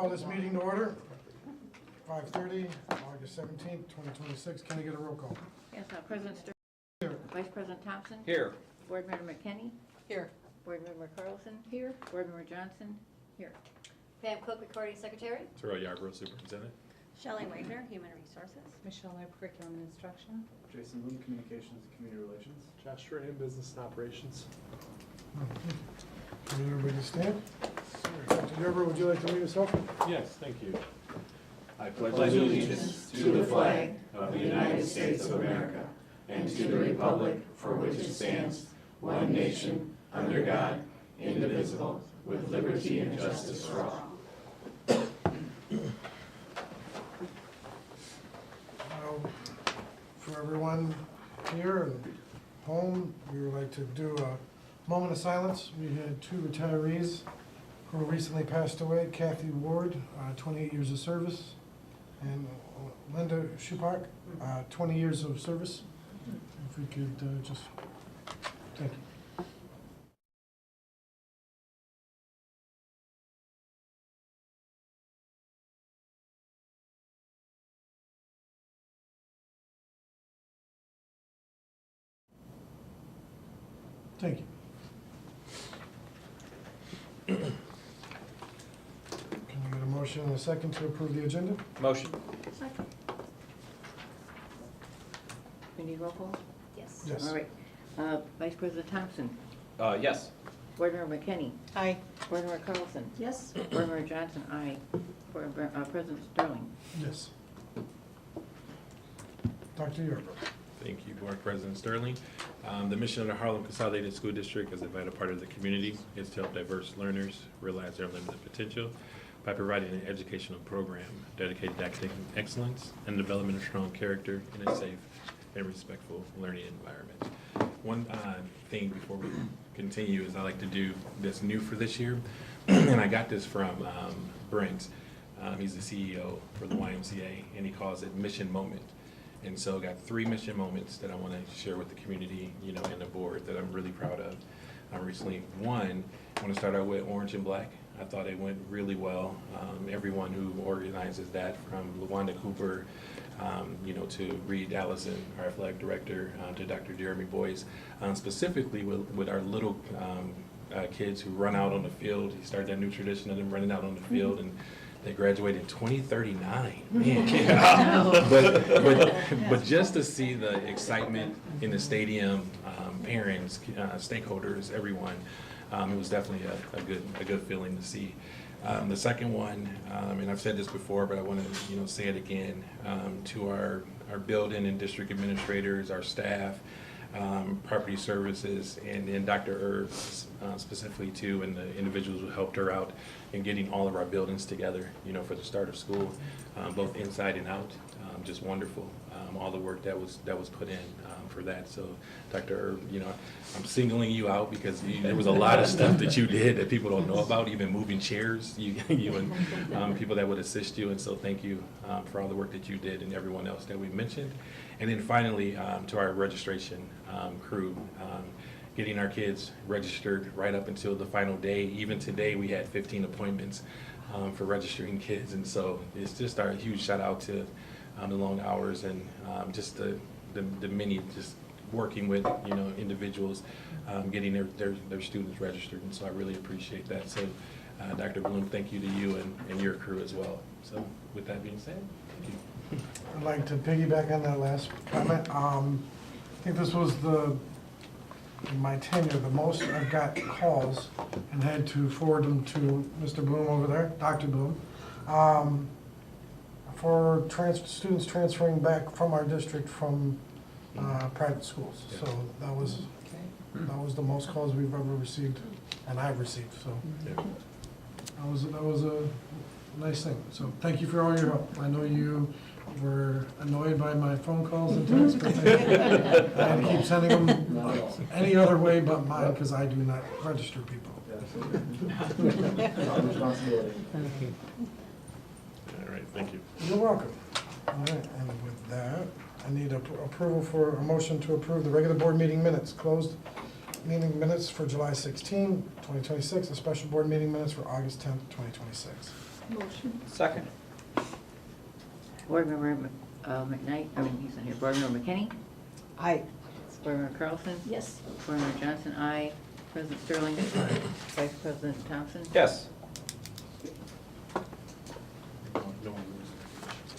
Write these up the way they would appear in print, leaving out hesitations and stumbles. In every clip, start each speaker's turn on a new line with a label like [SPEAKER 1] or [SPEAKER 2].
[SPEAKER 1] call this meeting to order. 5:30, August 17th, 2026. Can I get a roll call?
[SPEAKER 2] Yes, President Sturman.
[SPEAKER 1] Here.
[SPEAKER 2] Vice President Thompson.
[SPEAKER 3] Here.
[SPEAKER 2] Board Member McKinney.
[SPEAKER 4] Here.
[SPEAKER 2] Board Member Carlson. Here. Board Member Johnson. Here.
[SPEAKER 5] Pam Cook, Recording Secretary.
[SPEAKER 3] Terrell Yarborough, Superintendent.
[SPEAKER 5] Shelley Wagner, Human Resources.
[SPEAKER 4] Michelle Knight, Curriculum and Instruction.
[SPEAKER 6] Jason Bloom, Communications and Community Relations.
[SPEAKER 7] Josh Strahan, Business and Operations.
[SPEAKER 1] Can everybody stand? Dr. Gerber, would you like to lead us off?
[SPEAKER 7] Yes, thank you.
[SPEAKER 8] I pledge allegiance to the flag of the United States of America and to the republic for which it stands, one nation, under God, indivisible, with liberty and justice for all.
[SPEAKER 1] For everyone here and home, we would like to do a moment of silence. We had two retirees who recently passed away. Kathy Ward, 28 years of service, and Linda Schupark, 20 years of service. If we could just, thank you. Thank you. Can you get a motion and a second to approve the agenda?
[SPEAKER 3] Motion.
[SPEAKER 2] Second. We need roll call?
[SPEAKER 5] Yes.
[SPEAKER 1] Yes.
[SPEAKER 2] All right. Vice President Thompson.
[SPEAKER 3] Yes.
[SPEAKER 2] Board Member McKinney.
[SPEAKER 4] Aye.
[SPEAKER 2] Board Member Carlson.
[SPEAKER 4] Yes.
[SPEAKER 2] Board Member Johnson. Aye. Board Member, President Sterling.
[SPEAKER 1] Yes. Dr. Yerba.
[SPEAKER 9] Thank you, Board President Sterling. The mission of the Harlem Consolidated School District as a vital part of the community is to help diverse learners realize their limited potential by providing an educational program dedicated to academic excellence and development of strong character in a safe and respectful learning environment. One thing before we continue is I like to do this new for this year, and I got this from Brent. He's the CEO for the YMCA, and he calls it Mission Moment. And so I got 3 mission moments that I want to share with the community, and the board that I'm really proud of. Recently, one, I want to start out with Orange and Black. I thought it went really well. Everyone who organizes that, from LaWanda Cooper, to Reed Allison, our athletic director, to Dr. Jeremy Boyce, specifically with our little kids who run out on the field. He started that new tradition of them running out on the field, and they graduated in 2039. Man, yeah. but just to see the excitement in the stadium, parents, stakeholders, everyone, it was definitely a good feeling to see. The second one, and I've said this before, but I want to say it again, to our building and district administrators, our staff, property services, and then Dr. Herbs specifically too, and the individuals who helped her out in getting all of our buildings together, for the start of school, both inside and out. Just wonderful, all the work that was put in for that. So, Dr. Herb, I'm singling you out because there was a lot of stuff that you did that people don't know about, even moving chairs, you and people that would assist you. And so, thank you for all the work that you did and everyone else that we mentioned. And then finally, to our registration crew, getting our kids registered right up until the final day. Even today, we had 15 appointments for registering kids. And so it's just our huge shout out to the long hours and just the many, just working with, individuals, getting their students registered. And so I really appreciate that. So Dr. Bloom, thank you to you and your crew as well. So with that being said, thank you.
[SPEAKER 1] I'd like to piggyback on that last comment. I think this was in my tenure, the most I've got calls and had to forward them to Mr. Bloom over there, Dr. Bloom, for students transferring back from our district from private schools.
[SPEAKER 9] Yeah.
[SPEAKER 1] So that was the most calls we've ever received, and I've received. So
[SPEAKER 9] Yeah.
[SPEAKER 1] that was a nice thing. So thank you for all your help. I know you were annoyed by my phone calls and texts, but I had to keep sending them any other way but mine because I do not register people.
[SPEAKER 6] Absolutely. Our responsibility.
[SPEAKER 9] All right, thank you.
[SPEAKER 1] You're welcome. All right, and with that, I need approval for a motion to approve the regular board meeting minutes, closed meeting minutes for July 16, 2026, and special board meeting minutes for August 10th, 2026.
[SPEAKER 4] Motion.
[SPEAKER 3] Second.
[SPEAKER 2] Board Member he's not here. Board Member McKinney?
[SPEAKER 4] Aye.
[SPEAKER 2] Board Member Carlson?
[SPEAKER 4] Yes.
[SPEAKER 2] Board Member Johnson, aye. President Sterling? Vice President Thompson?
[SPEAKER 3] Yes.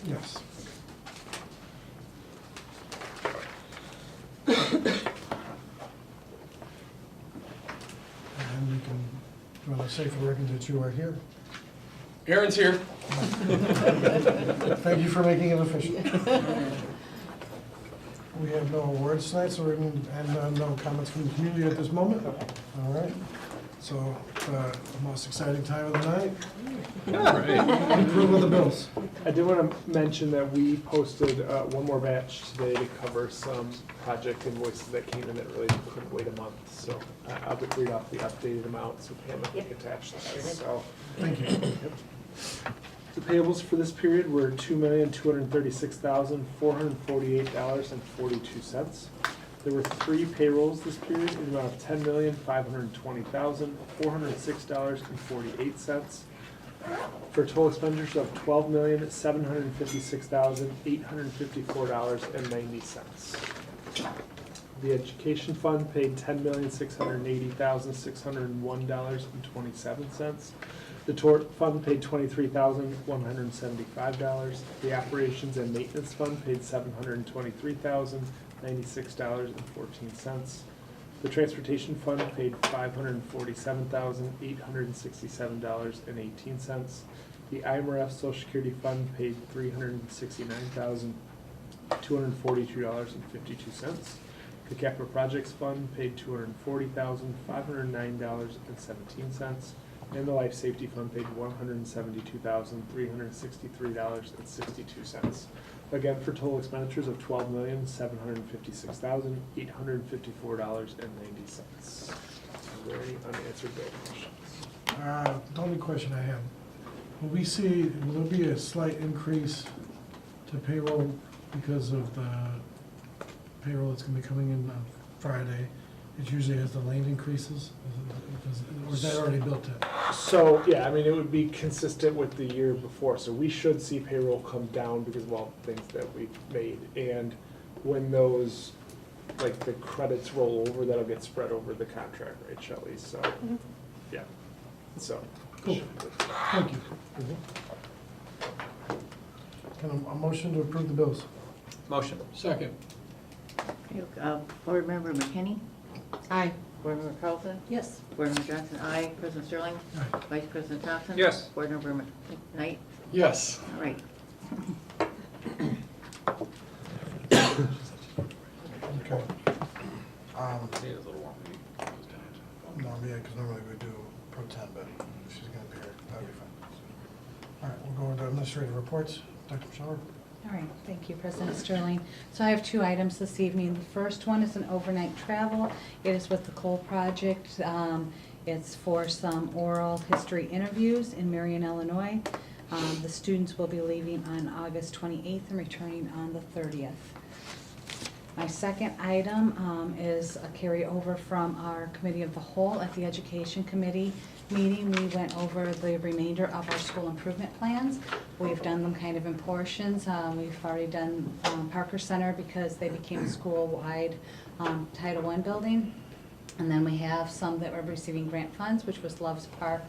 [SPEAKER 1] Yes. And we can, do you want to say for the record that you are here?
[SPEAKER 9] Aaron's here.
[SPEAKER 1] Thank you for making it official. We have no awards tonight, so we're going, and no comments from the community at this moment. All right. So, the most exciting time of the night, approval of the bills.
[SPEAKER 7] I did want to mention that we posted one more batch today to cover some project invoices that came in that really couldn't wait a month. So I'll just read off the updated amounts, so Pam can attach that. So
[SPEAKER 1] Thank you.
[SPEAKER 7] the payables for this period were $2,236,448.42. There were 3 payrolls this period in the amount of $10,520,406.48 for total expenditures of $12,756,854.90. The education fund paid $10,680,601.27. The tort fund paid $23,175. The operations and maintenance fund paid $723,096.14. The transportation fund paid $547,867.18. The IMRF Social Security fund paid $369,242.52. The capital projects fund paid $240,509.17. And the life safety fund paid $172,363.62. Again, for total expenditures of $12,756,854.90. Are there any unanswered bill questions?
[SPEAKER 1] The only question I have, will there be a slight increase to payroll because of the payroll that's gonna be coming in on Friday? It usually has the lane increases, or is that already built in?
[SPEAKER 7] So, yeah, I mean, it would be consistent with the year before, so we should see payroll come down because of all the things that we've made. And when those, like, the credits roll over, that'll get spread over the contract, right, Shelley? So, yeah, so.
[SPEAKER 1] Cool. Thank you. Can a motion to approve the bills?
[SPEAKER 3] Motion.
[SPEAKER 1] Second.
[SPEAKER 2] Board Member McKinney?
[SPEAKER 4] Aye.
[SPEAKER 2] Board Member Carlson?
[SPEAKER 4] Yes.
[SPEAKER 2] Board Member Johnson, aye. President Sterling?
[SPEAKER 1] Aye.
[SPEAKER 2] Vice President Thompson?
[SPEAKER 3] Yes.
[SPEAKER 2] Board Member Knight?
[SPEAKER 1] Yes.
[SPEAKER 2] All right.
[SPEAKER 1] Okay. No, yeah, because normally we do pro tem, but if she's gonna be here, that'll be fine. All right, we'll go into administrative reports. Dr. Schauer?
[SPEAKER 4] All right, thank you, President Sterling. So I have 2 items this evening. The first one is an overnight travel. It is with the Cole Project. It's for some oral history interviews in Marion, Illinois. The students will be leaving on August 28th and returning on the 30th. My second item is a carryover from our Committee of the Whole at the Education Committee meeting. We went over the remainder of our school improvement plans. We've done them kind of in portions. We've already done Parker Center because they became a school-wide Title I building. And then we have some that were receiving grant funds, which was Loves Park,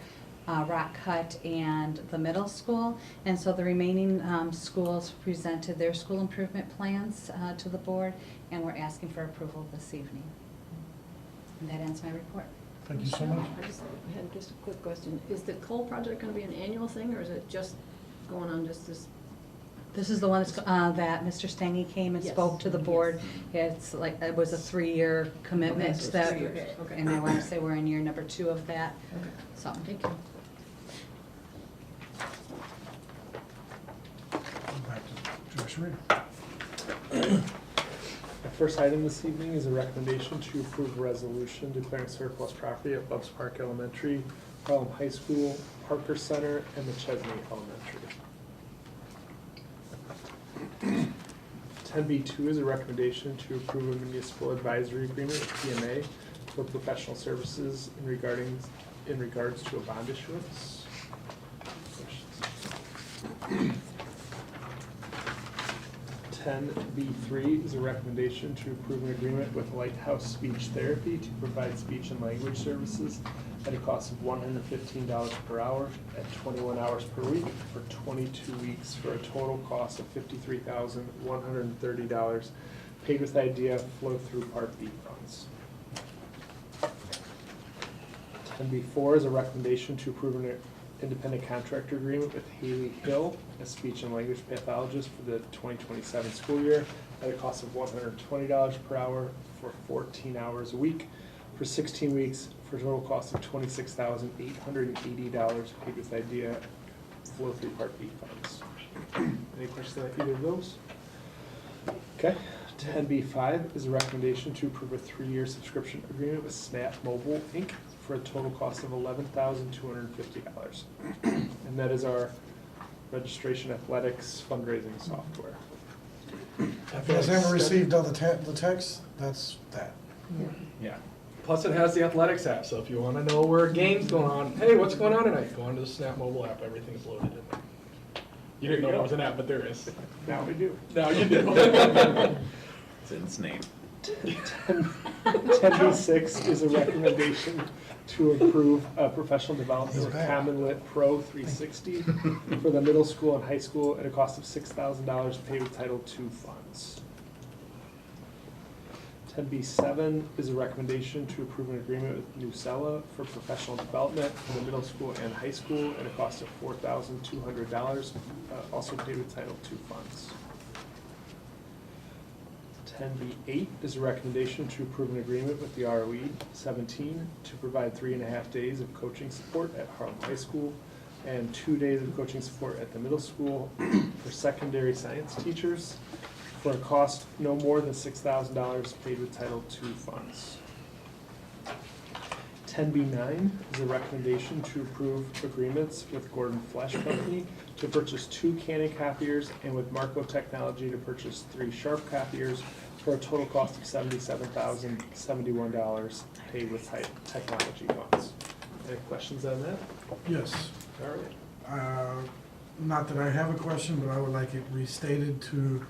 [SPEAKER 4] Rock Cut, and the middle school. And so the remaining schools presented their school improvement plans to the board, and we're asking for approval this evening. And that ends my report.
[SPEAKER 1] Thank you so much.
[SPEAKER 10] I just had just a quick question. Is the Cole project gonna be an annual thing, or is it just going on just this?
[SPEAKER 4] This is the one that's, that Mr. Stengy came and
[SPEAKER 10] Yes.
[SPEAKER 4] spoke to the board. It's like, it was a 3-year commitment
[SPEAKER 10] Okay, so it's
[SPEAKER 4] that,
[SPEAKER 10] 3 years, okay.
[SPEAKER 4] and I want to say we're in year number 2 of that.
[SPEAKER 10] Okay.
[SPEAKER 4] So,
[SPEAKER 10] Thank you.
[SPEAKER 1] Back to Josh Reed.
[SPEAKER 7] The first item this evening is a recommendation to approve a resolution declaring surplus property at Loves Park Elementary, Harlem High School, Parker Center, and McChesney Elementary. 10B2 is a recommendation to approve a municipal advisory agreement with PMA for professional services in regards to a bond issuance. Questions? 10B3 is a recommendation to approve an agreement with Lighthouse Speech Therapy to provide speech and language services at a cost of $115 per hour at 21 hours per week for 22 weeks for a total cost of $53,130 paid with IDEA flow-through Part B funds. 10B4 is a recommendation to approve an independent contractor agreement with Haley Hill, a speech and language pathologist for the 2027 school year at a cost of $120 per hour for 14 hours a week for 16 weeks for a total cost of $26,880 paid with IDEA flow-through Part B funds. Any questions on either of those? Okay. 10B5 is a recommendation to approve a 3-year subscription agreement with Snap Mobile, Inc. for a total cost of $11,250. And that is our registration athletics fundraising software.
[SPEAKER 1] If you guys haven't received all the texts, that's that.
[SPEAKER 11] Yeah. Plus it has the athletics app, so if you want to know where a game's going on, hey, what's going on tonight? Go onto the Snap mobile app, everything's loaded in there. You didn't know there was an app, but there is.
[SPEAKER 7] Now we do.
[SPEAKER 11] Now you do.
[SPEAKER 3] It's in its name.
[SPEAKER 7] 10B6 is a recommendation to approve professional development with Common Lit Pro 360 for the middle school and high school at a cost of $6,000 paid with Title II funds. 10B7 is a recommendation to approve an agreement with Nucella for professional development for the middle school and high school at a cost of $4,200, also paid with Title II funds. 10B8 is a recommendation to approve an agreement with the ROE 17 to provide 3.5 days of coaching support at Harlem High School and 2 days of coaching support at the middle school for secondary science teachers for a cost no more than $6,000 paid with Title II funds. 10B9 is a recommendation to approve agreements with Gordon Flesh Company to purchase 2 Canon copiers and with Marco Technology to purchase 3 Sharp copiers for a total cost of $77,071 paid with technology funds. Any questions on that?
[SPEAKER 1] Yes.
[SPEAKER 7] All right.
[SPEAKER 1] Not that I have a question, but I would like it restated to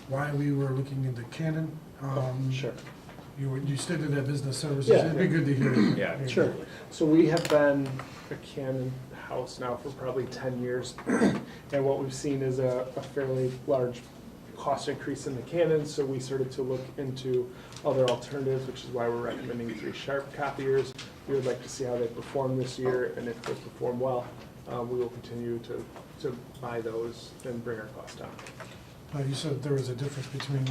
[SPEAKER 1] why we were looking into Canon.
[SPEAKER 7] Sure.
[SPEAKER 1] You stated that business services,
[SPEAKER 7] Yeah.
[SPEAKER 1] it'd be good to hear.
[SPEAKER 3] Yeah,
[SPEAKER 7] Sure. So we have been a Canon house now for probably 10 years. And what we've seen is a fairly large cost increase in the Canon. So we started to look into other alternatives, which is why we're recommending 3 Sharp copiers. We would like to see how they perform this year. And if they perform well, we will continue to buy those and bring our cost down.
[SPEAKER 1] You said there was a difference between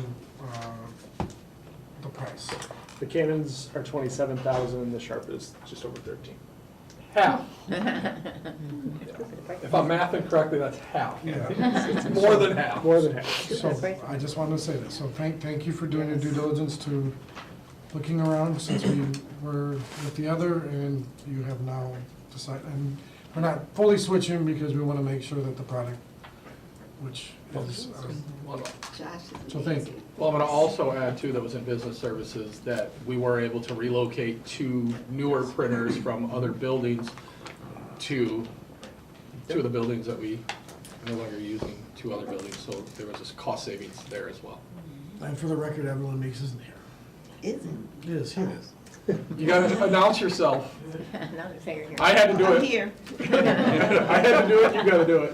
[SPEAKER 1] the price.
[SPEAKER 7] The Canons are 27,000, the Sharp is just over 13.
[SPEAKER 11] Half. If I'm mathing correctly, that's half.
[SPEAKER 1] Yeah.
[SPEAKER 11] It's more than half.
[SPEAKER 7] More than half.
[SPEAKER 1] So I just wanted to say that. So thank you for doing your due diligence to looking around since we were with the other and you have now decided, and we're not fully switching because we want to make sure that the product, which is, so thank you.
[SPEAKER 11] Well, I'm going to also add too, that was in business services, that we were able to relocate 2 newer printers from other buildings to the buildings that we no longer using, 2 other buildings. So there was this cost savings there as well.
[SPEAKER 1] And for the record, Evelyn Meeks isn't here.
[SPEAKER 2] Isn't?
[SPEAKER 1] Yes, he is.
[SPEAKER 11] You got to announce yourself.
[SPEAKER 2] Now they're saying you're here.
[SPEAKER 11] I had to do it.
[SPEAKER 2] Here.
[SPEAKER 11] I had to do it, you got to do it.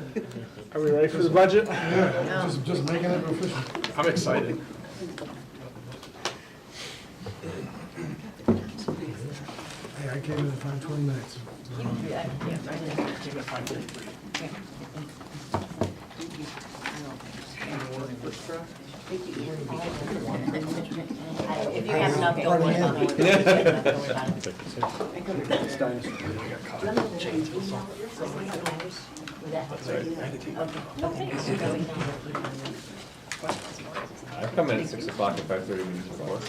[SPEAKER 7] Are we ready for the budget?
[SPEAKER 1] Yeah, just making it official.
[SPEAKER 11] I'm excited.
[SPEAKER 1] Hey, I came in at 5:20 minutes.
[SPEAKER 2] Yeah, yeah, right there.
[SPEAKER 5] If you have enough, don't worry about it.
[SPEAKER 3] I come in at 6 o'clock and 5:30 minutes before.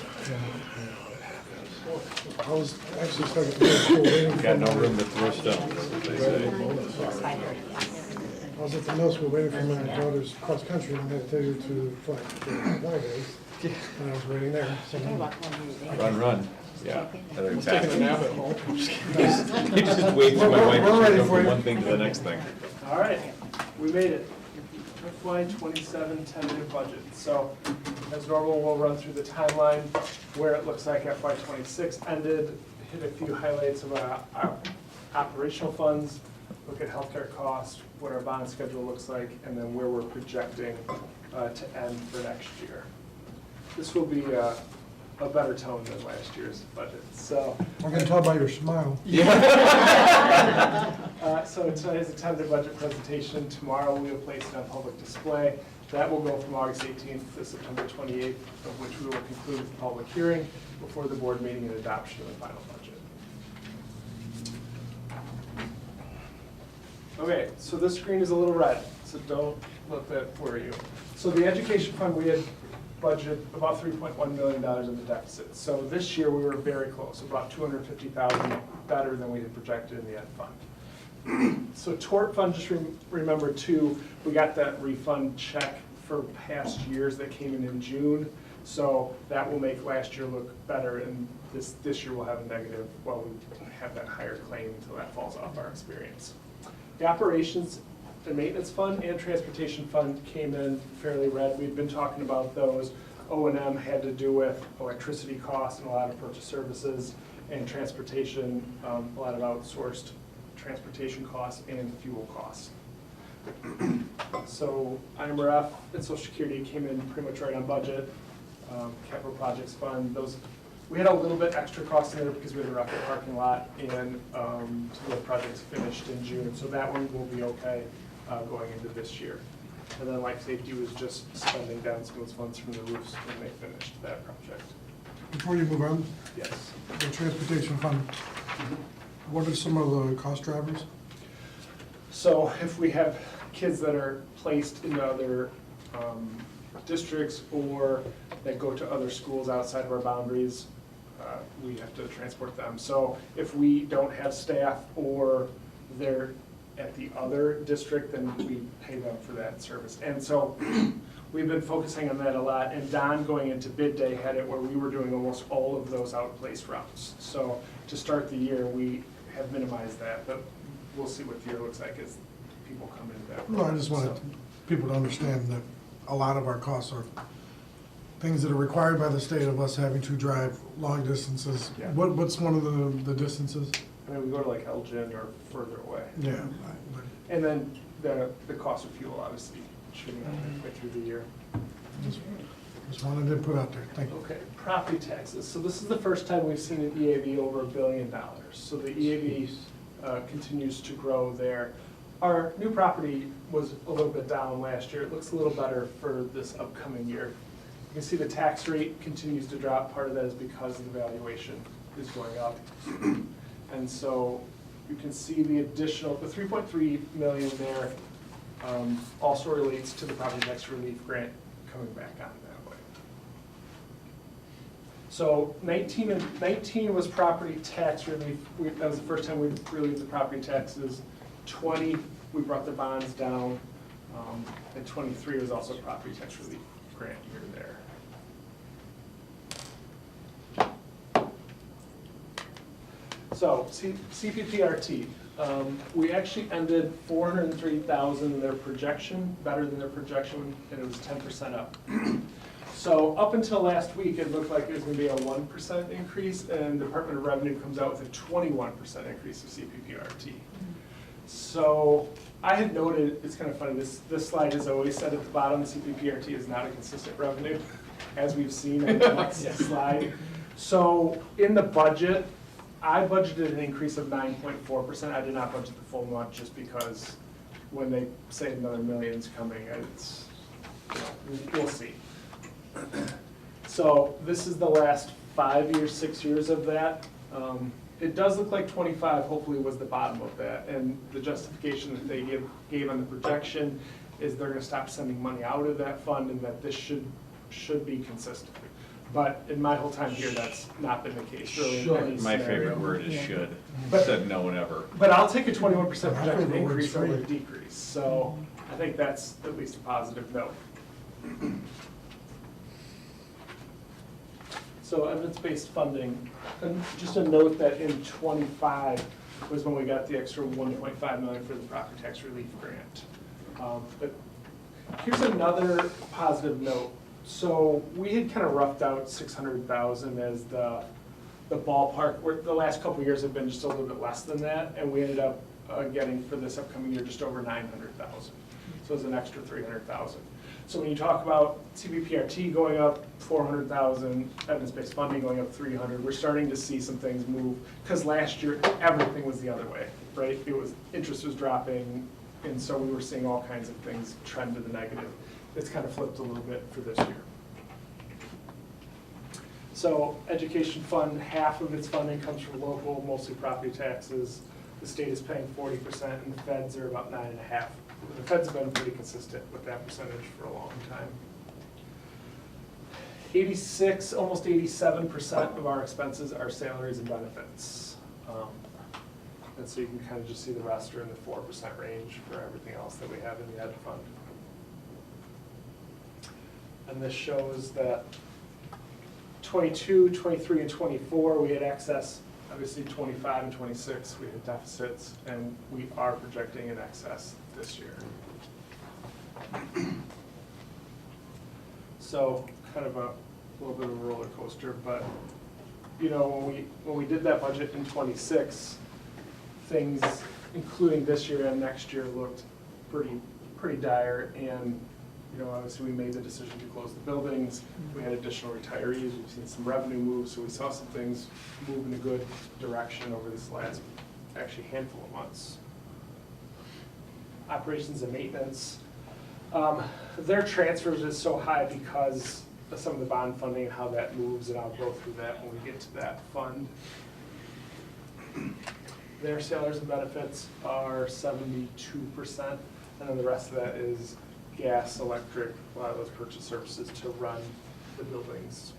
[SPEAKER 1] I was actually stuck at middle school waiting
[SPEAKER 3] Got
[SPEAKER 1] for
[SPEAKER 3] no
[SPEAKER 1] my,
[SPEAKER 3] room to throw stuff, as they say.
[SPEAKER 1] I was at the middle school waiting for my daughter's cross country and I had to take her to flight. One of those. And I was waiting there. So then-
[SPEAKER 3] Run. Yeah.
[SPEAKER 11] I was taking a nap at home.
[SPEAKER 3] He just waits for my wife
[SPEAKER 1] We're ready
[SPEAKER 3] to go
[SPEAKER 1] for
[SPEAKER 3] from
[SPEAKER 1] you.
[SPEAKER 3] one thing to the next thing.
[SPEAKER 7] All right, we made it. FY '27 tentative budget. So as normal, we'll run through the timeline where it looks like FY '26 ended, hit a few highlights of our operational funds, look at healthcare costs, what our bond schedule looks like, and then where we're projecting to end for next year. This will be a better tone than last year's budget, so.
[SPEAKER 1] I can tell by your smile.
[SPEAKER 7] So tonight is a tentative budget presentation. Tomorrow we will place it on public display. That will go from August 18th to September 28th, of which we will conclude with the public hearing before the board meeting and adoption of the final budget. Okay, so this screen is a little red, so don't let that worry you. So the education fund, we had budgeted about $3.1 million in the deficit. So this year we were very close, about $250,000 better than we had projected in the ed fund. So tort fund, just remember too, we got that refund check for past years that came in June. So that will make last year look better, and this year we'll have a negative, well, we have that higher claim until that falls off our experience. The operations and maintenance fund and transportation fund came in fairly red. We've been talking about those. O&M had to do with electricity costs and a lot of purchase services, and transportation, a lot of outsourced transportation costs and fuel costs. So IMRF and Social Security came in pretty much right on budget. Capital projects fund, those, we had a little bit extra cost in there because we had a rocket parking lot, and some of the projects finished in June, so that one will be okay going into this year. And then life safety was just spending down some of those funds from the roofs when they finished that project.
[SPEAKER 1] Before you move on,
[SPEAKER 7] Yes.
[SPEAKER 1] the transportation fund, what are some of the cost drivers?
[SPEAKER 7] So if we have kids that are placed in other districts or that go to other schools outside of our boundaries, we have to transport them. So if we don't have staff or they're at the other district, then we pay them for that service. And so we've been focusing on that a lot, and Don, going into bid day, had it where we were doing almost all of those outplaced routes. So to start the year, we have minimized that, but we'll see what the year looks like as people come into that.
[SPEAKER 1] No, I just wanted people to understand that a lot of our costs are things that are required by the state of us having to drive long distances.
[SPEAKER 7] Yeah.
[SPEAKER 1] What's one of the distances?
[SPEAKER 7] I mean, we go to like Elgin or further away.
[SPEAKER 1] Yeah.
[SPEAKER 7] And then the cost of fuel, obviously, shooting up halfway through the year.
[SPEAKER 1] Just wanted to put out there, thank you.
[SPEAKER 7] Okay, property taxes. So this is the first time we've seen an EAV over $1 billion. So the EAV continues to grow there. Our new property was a little bit down last year. It looks a little better for this upcoming year. You can see the tax rate continues to drop. Part of that is because the valuation is going up. And so you can see the additional, the $3.3 million there also relates to the property tax relief grant coming back on that way. So 19 was property tax relief. That was the first time we relieved the property taxes. 20, we brought the bonds down. And 23 was also property tax relief grant year there. So CPPRT, we actually ended 403,000 in their projection, better than their projection, and it was 10% up. So up until last week, it looked like it was going to be a 1% increase, and the Department of Revenue comes out with a 21% increase of CPPRT. So I had noted, it's kind of funny, this slide has always said at the bottom, the CPPRT is not a consistent revenue, as we've seen on the next slide. So in the budget, I budgeted an increase of 9.4%. I did not budget the full amount just because when they say another million's coming, it's, we'll see. So this is the last 5 years, 6 years of that. It does look like 25 hopefully was the bottom of that, and the justification that they gave on the projection is they're gonna stop sending money out of that fund and that this should be consistent. But in my whole time here, that's not been the case, really. In any
[SPEAKER 3] My
[SPEAKER 7] scenario.
[SPEAKER 3] favorite word is should.
[SPEAKER 7] But-
[SPEAKER 3] Said no one ever.
[SPEAKER 7] But I'll take a 21% projected
[SPEAKER 1] favorite
[SPEAKER 7] increase
[SPEAKER 1] word's
[SPEAKER 7] over a
[SPEAKER 1] free.
[SPEAKER 7] decrease, so I think that's at least a positive note. So evidence-based funding, and just a note that in 25 was when we got the extra 1.5 million for the property tax relief grant. But Here's another positive note. So we had kind of roughed out 600,000 as the ballpark. The last couple of years have been just a little bit less than that, and we ended up getting for this upcoming year just over 900,000. So it's an extra 300,000. So when you talk about CBPRT going up 400,000, evidence-based funding going up 300, we're starting to see some things move. Because last year, everything was the other way, right? Interest was dropping, and so we were seeing all kinds of things trend to the negative. It's kind of flipped a little bit for this year. So education fund, half of its funding comes from local, mostly property taxes. The state is paying 40%, and the feds are about 9.5%. The feds have been pretty consistent with that percentage for a long time. 86, almost 87% of our expenses are salaries and benefits. And so you can kind of just see the rest are in the 4% range for everything else that we have in the ed fund. And this shows that 22, 23, and 24, we had excess. Obviously, 25 and 26, we had deficits, and we are projecting an excess this year. So, kind of a little bit of a roller coaster, but you know, when we did that budget in 26, things, including this year and next year, looked pretty dire, and you know, obviously we made the decision to close the buildings. We had additional retirees. We've seen some revenue moves, so we saw some things move in a good direction over this last, actually, handful of months. Operations and maintenance. Their transfers is so high because of some of the bond funding and how that moves, and I'll go through that when we get to that fund. Their salaries and benefits are 72%, and then the rest of that is gas, electric, a lot of those purchase services to run the buildings.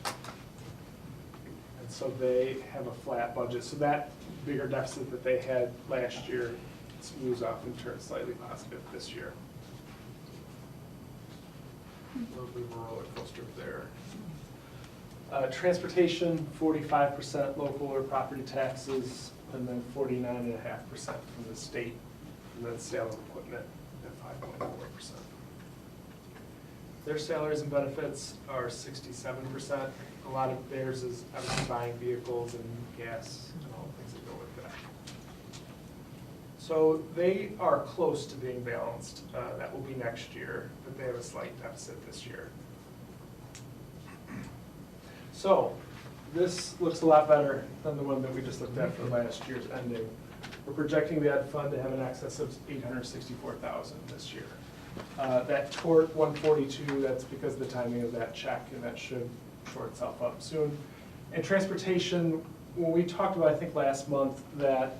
[SPEAKER 7] And so they have a flat budget. So that bigger deficit that they had last year smooths off and turns slightly positive this year. A little bit of a roller coaster there. Transportation, 45% local or property taxes, and then 49.5% from the state, and then sale of equipment at 5.4%. Their salaries and benefits are 67%. A lot of theirs is obviously buying vehicles and gas and all the things that go with that. So they are close to being balanced. That will be next year, but they have a slight deficit this year. So this looks a lot better than the one that we just looked at for last year's ending. We're projecting the ed fund to have an excess of $864,000 this year. That tort 142, that's because of the timing of that check, and that should short itself up soon. And transportation, when we talked about, I think last month, that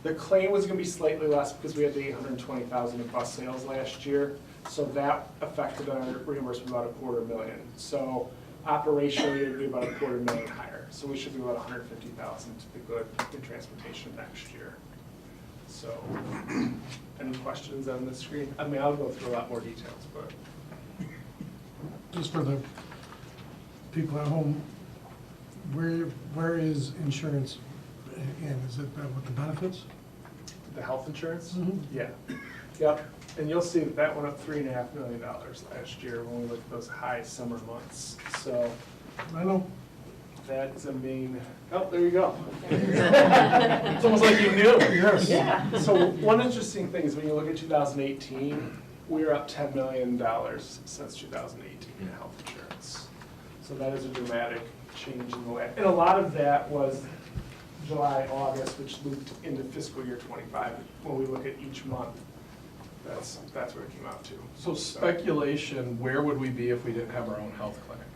[SPEAKER 7] the claim was going to be slightly less because we had the $820,000 in bus sales last year, so that affected our reimbursement about $250,000. So operationally, it would be about $250,000 higher. So we should be about $150,000 to be good in transportation next year. So, any questions on the screen? I mean, I'll go through a lot more details, but.
[SPEAKER 1] Just for the people at home, where is insurance in? Is it with the benefits?
[SPEAKER 7] The health insurance?
[SPEAKER 1] Mhm.
[SPEAKER 7] Yeah. Yep. And you'll see that that went up $3.5 million last year when we looked at those high summer months. So
[SPEAKER 1] I know.
[SPEAKER 7] that is a main, oh, there you go. It's almost like you knew.
[SPEAKER 1] Yes.
[SPEAKER 5] Yeah.
[SPEAKER 7] So one interesting thing is when you look at 2018, we're up $10 million since 2018 in health insurance. So that is a dramatic change in the way. And a lot of that was July, August, which looped into fiscal year 25. When we look at each month, that's what it came out to.
[SPEAKER 11] So speculation, where would we be if we didn't have our own health clinic?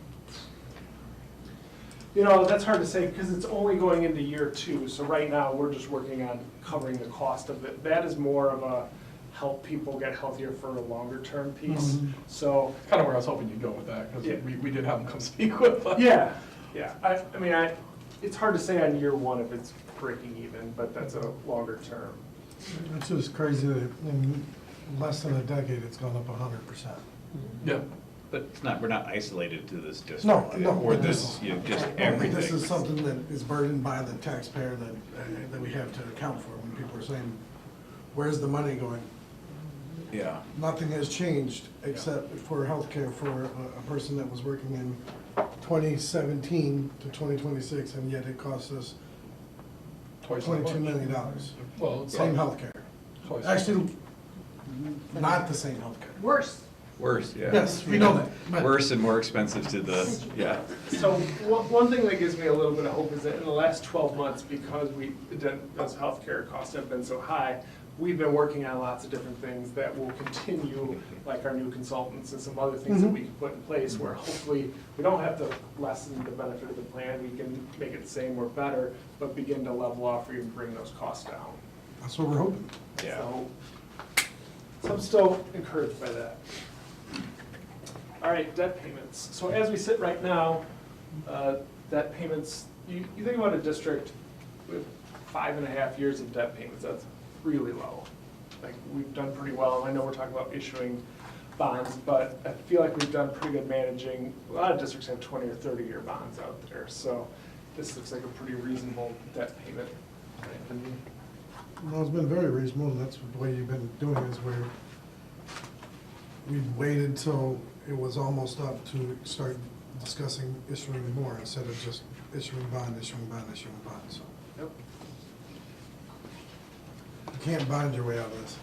[SPEAKER 7] You know, that's hard to say because it's only going into year 2. So right now, we're just working on covering the cost of it. That is more of a help people get healthier for a longer term piece.
[SPEAKER 1] Mhm.
[SPEAKER 7] So
[SPEAKER 11] Kind of where I was hoping you'd go with that, because
[SPEAKER 7] Yeah.
[SPEAKER 11] we did have them come speak with us.
[SPEAKER 7] yeah. I mean, it's hard to say on year 1 if it's breaking even, but that's a longer term.
[SPEAKER 1] It's just crazy that in less than a decade, it's gone up 100%.
[SPEAKER 11] Yeah.
[SPEAKER 3] But it's not, we're not isolated to this district.
[SPEAKER 1] No.
[SPEAKER 3] Or this, you know, just everything.
[SPEAKER 1] This is something that is burdened by the taxpayer that we have to account for when people are saying, where's the money going?
[SPEAKER 8] Yeah.
[SPEAKER 1] nothing has changed except for healthcare for a person that was working in 2017 to 2026, and yet it costs us
[SPEAKER 11] Twice that much.
[SPEAKER 1] $22 million.
[SPEAKER 11] Well, it's
[SPEAKER 1] Same
[SPEAKER 11] like
[SPEAKER 1] healthcare.
[SPEAKER 11] twice.
[SPEAKER 1] Actually, not the same healthcare.
[SPEAKER 10] Worse.
[SPEAKER 8] Worse, yeah.
[SPEAKER 1] Yes, we know that. but-
[SPEAKER 8] Worse and more expensive to the, yeah.
[SPEAKER 7] So one thing that gives me a little bit of hope is that in the last 12 months, because those healthcare costs have been so high, we've been working on lots of different things that will continue, like our new consultants and some other things that we can put in place where hopefully we don't have to lessen the benefit of the plan, we can make it the same or better, but begin to level off or even bring those costs down.
[SPEAKER 1] That's what we're hoping.
[SPEAKER 7] Yeah. So I'm still encouraged by that. All right, debt payments. So as we sit right now, debt payments, you think about a district with 5.5 years of debt payments, that's really low. Like, we've done pretty well. I know we're talking about issuing bonds, but I feel like we've done pretty good managing. A lot of districts have 20 or 30-year bonds out there, so this looks like a pretty reasonable debt payment.
[SPEAKER 1] No, it's been very reasonable, and that's the way you've been doing it, is where we waited till it was almost up to start discussing issuing more instead of just issuing bond, issuing bond, issuing bond, so.
[SPEAKER 7] Yep.
[SPEAKER 1] You can't bond your way out of this.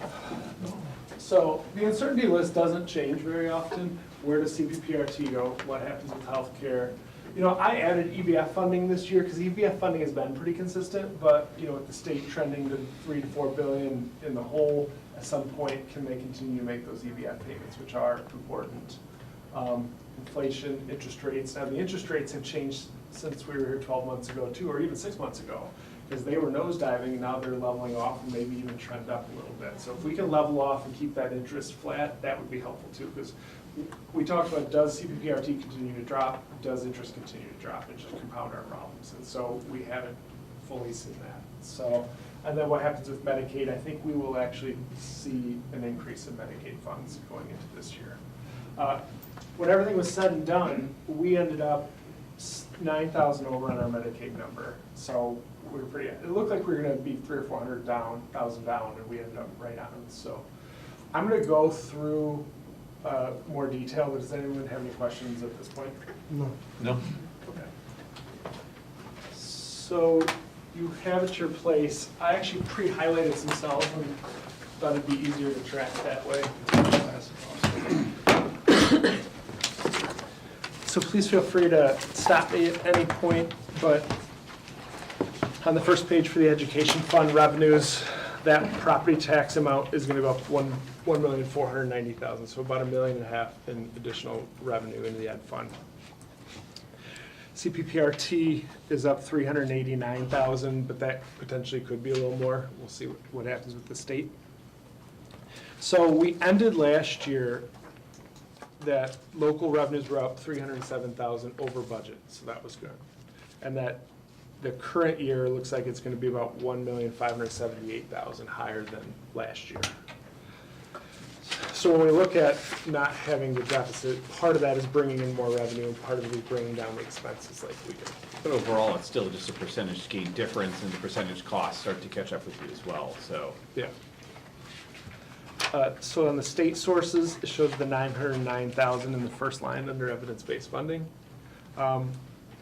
[SPEAKER 7] So the uncertainty list doesn't change very often. Where does CPPRT go? What happens with healthcare? You know, I added EBF funding this year because EBF funding has been pretty consistent, but, you know, with the state trending to 3 to 4 billion in the hole, at some point, can they continue to make those EBF payments, which are important? Inflation, interest rates. Now, the interest rates have changed since we were here 12 months ago, too, or even 6 months ago, because they were nosediving, now they're leveling off and maybe even trend up a little bit. So if we can level off and keep that interest flat, that would be helpful, too, because we talked about, does CPPRT continue to drop? Does interest continue to drop and just compound our problems? And so we haven't fully seen that. So, and then what happens with Medicaid? I think we will actually see an increase in Medicaid funds going into this year. When everything was said and done, we ended up 9,000 over on our Medicaid number. So we were pretty, it looked like we were gonna be 300 or 400,000 down, and we ended up right on it. So I'm gonna go through more detail, but does anyone have any questions at this point?
[SPEAKER 1] No.
[SPEAKER 8] No?
[SPEAKER 7] Okay. So you have at your place, I actually pre-highlighted some cells and thought it'd be easier to track that way. So please feel free to stop me at any point, but on the first page for the education fund revenues, that property tax amount is gonna go up $1,490,000, so about $1.5 million in additional revenue into the ed fund. CPPRT is up $389,000, but that potentially could be a little more. We'll see what happens with the state. So we ended last year that local revenues were up $307,000 over budget, so that was good. And that the current year looks like it's going to be about $1,578,000 higher than last year. So when we look at not having the deficit, part of that is bringing in more revenue, and part of it is bringing down the expenses like we did.
[SPEAKER 3] But overall, it's still just a percentage gain difference, and the percentage costs start to catch up with you as well, so.
[SPEAKER 7] Yeah. So on the state sources, it shows the $909,000 in the first line under evidence-based funding.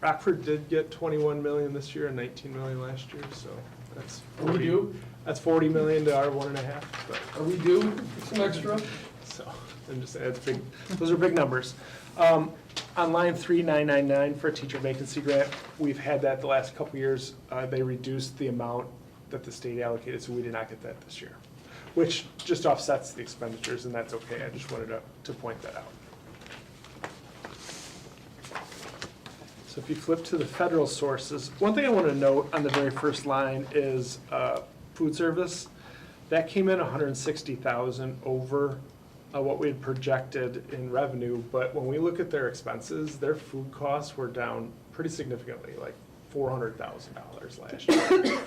[SPEAKER 7] Rockford did get 21 million this year and 19 million last year, so that's
[SPEAKER 11] Are we due?
[SPEAKER 7] That's 40 million to our 1.5. But
[SPEAKER 11] Are we due some extra?
[SPEAKER 7] so I'm just saying, it's big. Those are big numbers. On line 3999 for a teacher vacancy grant, we've had that the last couple years. They reduced the amount that the state allocated, so we did not get that this year, which just offsets the expenditures, and that's okay. I just wanted to point that out. So if you flip to the federal sources, one thing I want to note on the very first line is food service. That came in 160,000 over what we had projected in revenue, but when we look at their expenses, their food costs were down pretty significantly, like $400,000 last year.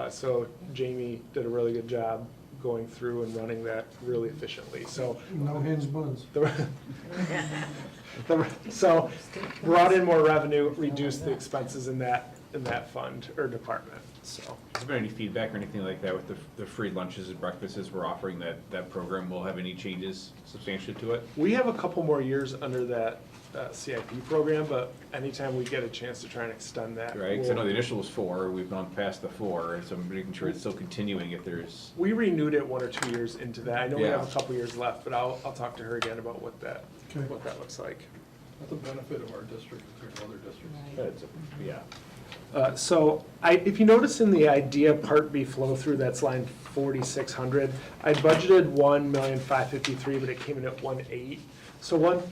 [SPEAKER 7] So Jamie did a really good job going through and running that really efficiently. So
[SPEAKER 1] No hinge buns.
[SPEAKER 7] so brought in more revenue, reduced the expenses in that in that fund or department, so.
[SPEAKER 3] Has there been any feedback or anything like that with the free lunches and breakfasts we're offering, that program will have any changes substantially to it?
[SPEAKER 7] We have a couple more years under that CIP program, but anytime we get a chance to try and extend that.
[SPEAKER 3] Right, because I know the
[SPEAKER 7] we'll-
[SPEAKER 3] initial was 4, we've gone past the 4, so I'm making sure it's still continuing if there's,
[SPEAKER 7] We renewed it 1 or 2 years into that. I know we have
[SPEAKER 3] Yeah.
[SPEAKER 7] a couple years left, but I'll talk to her again about what that
[SPEAKER 1] Okay.
[SPEAKER 7] looks like.
[SPEAKER 11] That's a benefit of our district compared to other districts.
[SPEAKER 3] it's a- yeah.
[SPEAKER 7] So if you notice in the idea Part B flow through, that's line 4,600, I budgeted 1,553,000, but it came in at 1.8. So one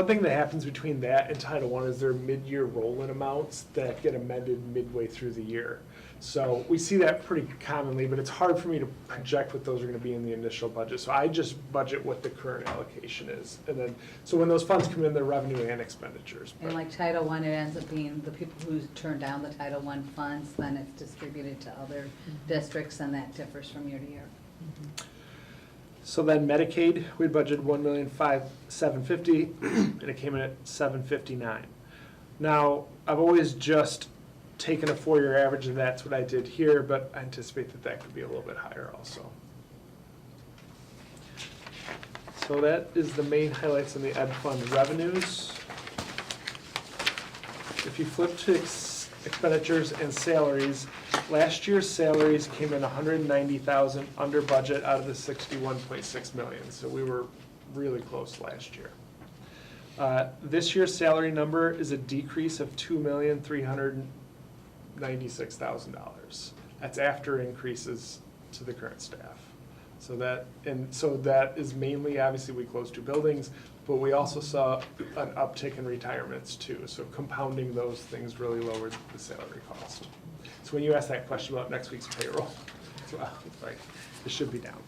[SPEAKER 7] thing that happens between that and Title I is there are mid-year roll-in amounts that get amended midway through the year. So we see that pretty commonly, but it's hard for me to project what those are gonna be in the initial budget. So I just budget what the current allocation is. And then, so when those funds come in, they're revenue and expenditures.
[SPEAKER 4] And like Title I, it ends up being the people who turn down the Title I funds, then it's distributed to other districts, and that differs from year to year.
[SPEAKER 7] So then Medicaid, we budgeted 1,750,000, and it came in at 759. Now, I've always just taken a 4-year average, and that's what I did here, but I anticipate that that could be a little bit higher also. So that is the main highlights in the ed fund revenues. If you flip to expenditures and salaries, last year's salaries came in 190,000 under budget out of the 61.6 million, so we were really close last year. This year's salary number is a decrease of $2,396,000. That's after increases to the current staff. So that is mainly, obviously, we closed 2 buildings, but we also saw an uptick in retirements too. So compounding those things really lowered the salary cost. So when you ask that question about next week's payroll, it's like, it should be down.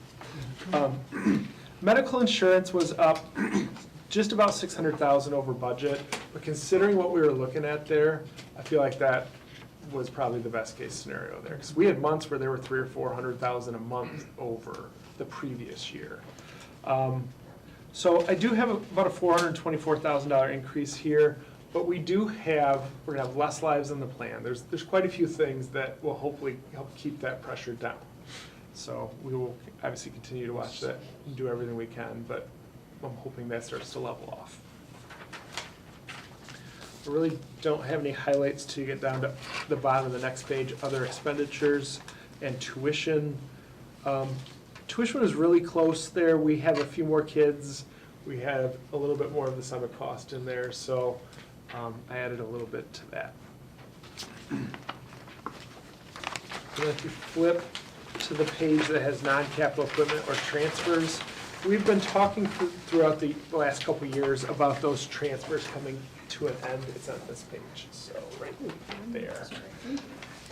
[SPEAKER 7] Medical insurance was up just about 600,000 over budget, but considering what we were looking at there, I feel like that was probably the best case scenario there. Because we had months where there were 300,000 or 400,000 a month over the previous year. So I do have about a $424,000 increase here, but we're gonna have less lives in the plan. There's quite a few things that will hopefully help keep that pressure down. So we will obviously continue to watch that and do everything we can, but I'm hoping that starts to level off. I really don't have any highlights to get down to the bottom of the next page, other expenditures and tuition. Tuition is really close there. We have a few more kids. We have a little bit more of the summer cost in there, so I added a little bit to that. And if you flip to the page that has non-capital equipment or transfers, we've been talking throughout the last couple of years about those transfers coming to an end. It's on this page, so right there.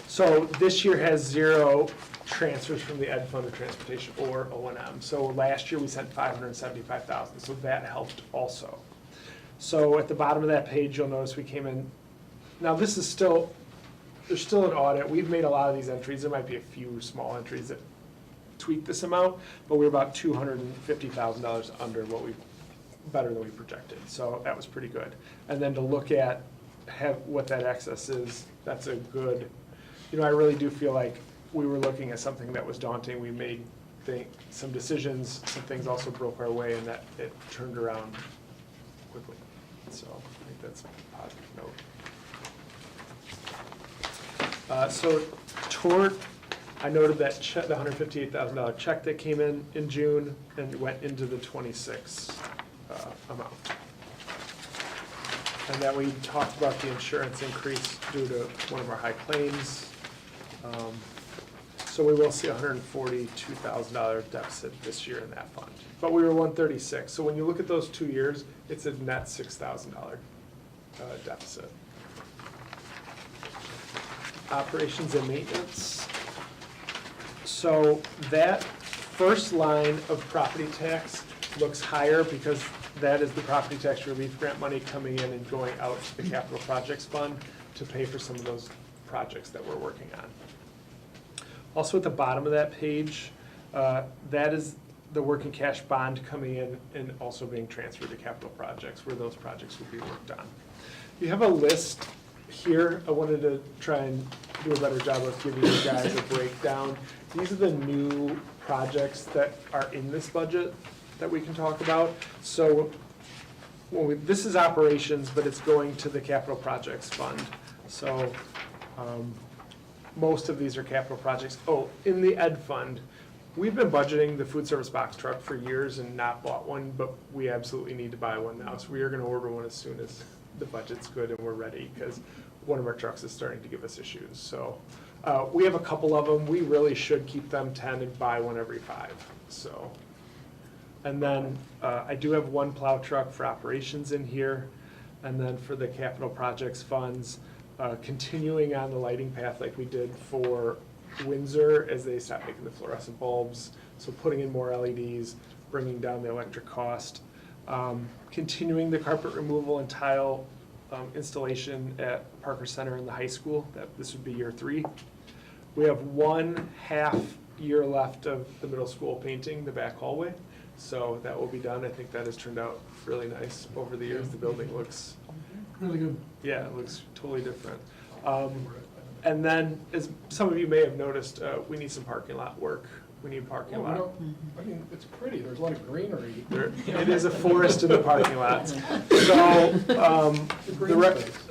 [SPEAKER 7] So this year has 0 transfers from the ed fund to transportation or O&M. So last year we sent 575,000, so that helped also. So at the bottom of that page, you'll notice we came in, now this is still, there's still an audit. We've made a lot of these entries. There might be a few small entries that tweak this amount, but we're about $250,000 under better than we projected. So that was pretty good. And then to look at what that excess is, that's a good, I really do feel like we were looking at something that was daunting. We made some decisions, some things also broke our way, and that it turned around quickly. So I think that's a positive note. So toward, I noted that check, the $158,000 check that came in June and went into the 26 amount. And then we talked about the insurance increase due to one of our high claims. So we will see a $142,000 deficit this year in that fund. But we were 136. So when you look at those 2 years, it's a net $6,000 deficit. Operations and maintenance. So that first line of property tax looks higher because that is the property tax relief grant money coming in and going out to the capital projects fund to pay for some of those projects that we're working on. Also at the bottom of that page, that is the working cash bond coming in and also being transferred to capital projects where those projects will be worked on. You have a list here, I wanted to try and do a better job of giving you guys a breakdown. These are the new projects that are in this budget that we can talk about. So this is operations, but it's going to the capital projects fund. So most of these are capital projects. Oh, in the ed fund, we've been budgeting the food service box truck for years and not bought one, but we absolutely need to buy one now. So we are gonna order one as soon as the budget's good and we're ready, because one of our trucks is starting to give us issues. So we have a couple of them. We really should keep them 10 and buy one every 5. So, and then I do have one plow truck for operations in here. And then for the capital projects funds, continuing on the lighting path like we did for Windsor as they stopped making the fluorescent bulbs. So putting in more LEDs, bringing down the electric cost. Continuing the carpet removal and tile installation at Parker Center in the high school. This would be year 3. We have 1.5 year left of the middle school painting the back hallway. So that will be done. I think that has turned out really nice over the years. The building looks
[SPEAKER 1] Really good.
[SPEAKER 7] yeah, it looks totally different. And then, as some of you may have noticed, we need some parking lot work. We need parking
[SPEAKER 11] Well, we
[SPEAKER 7] lot.
[SPEAKER 11] don't- I mean, it's pretty, there's a lot of greenery.
[SPEAKER 7] It is a forest in the parking lots. So,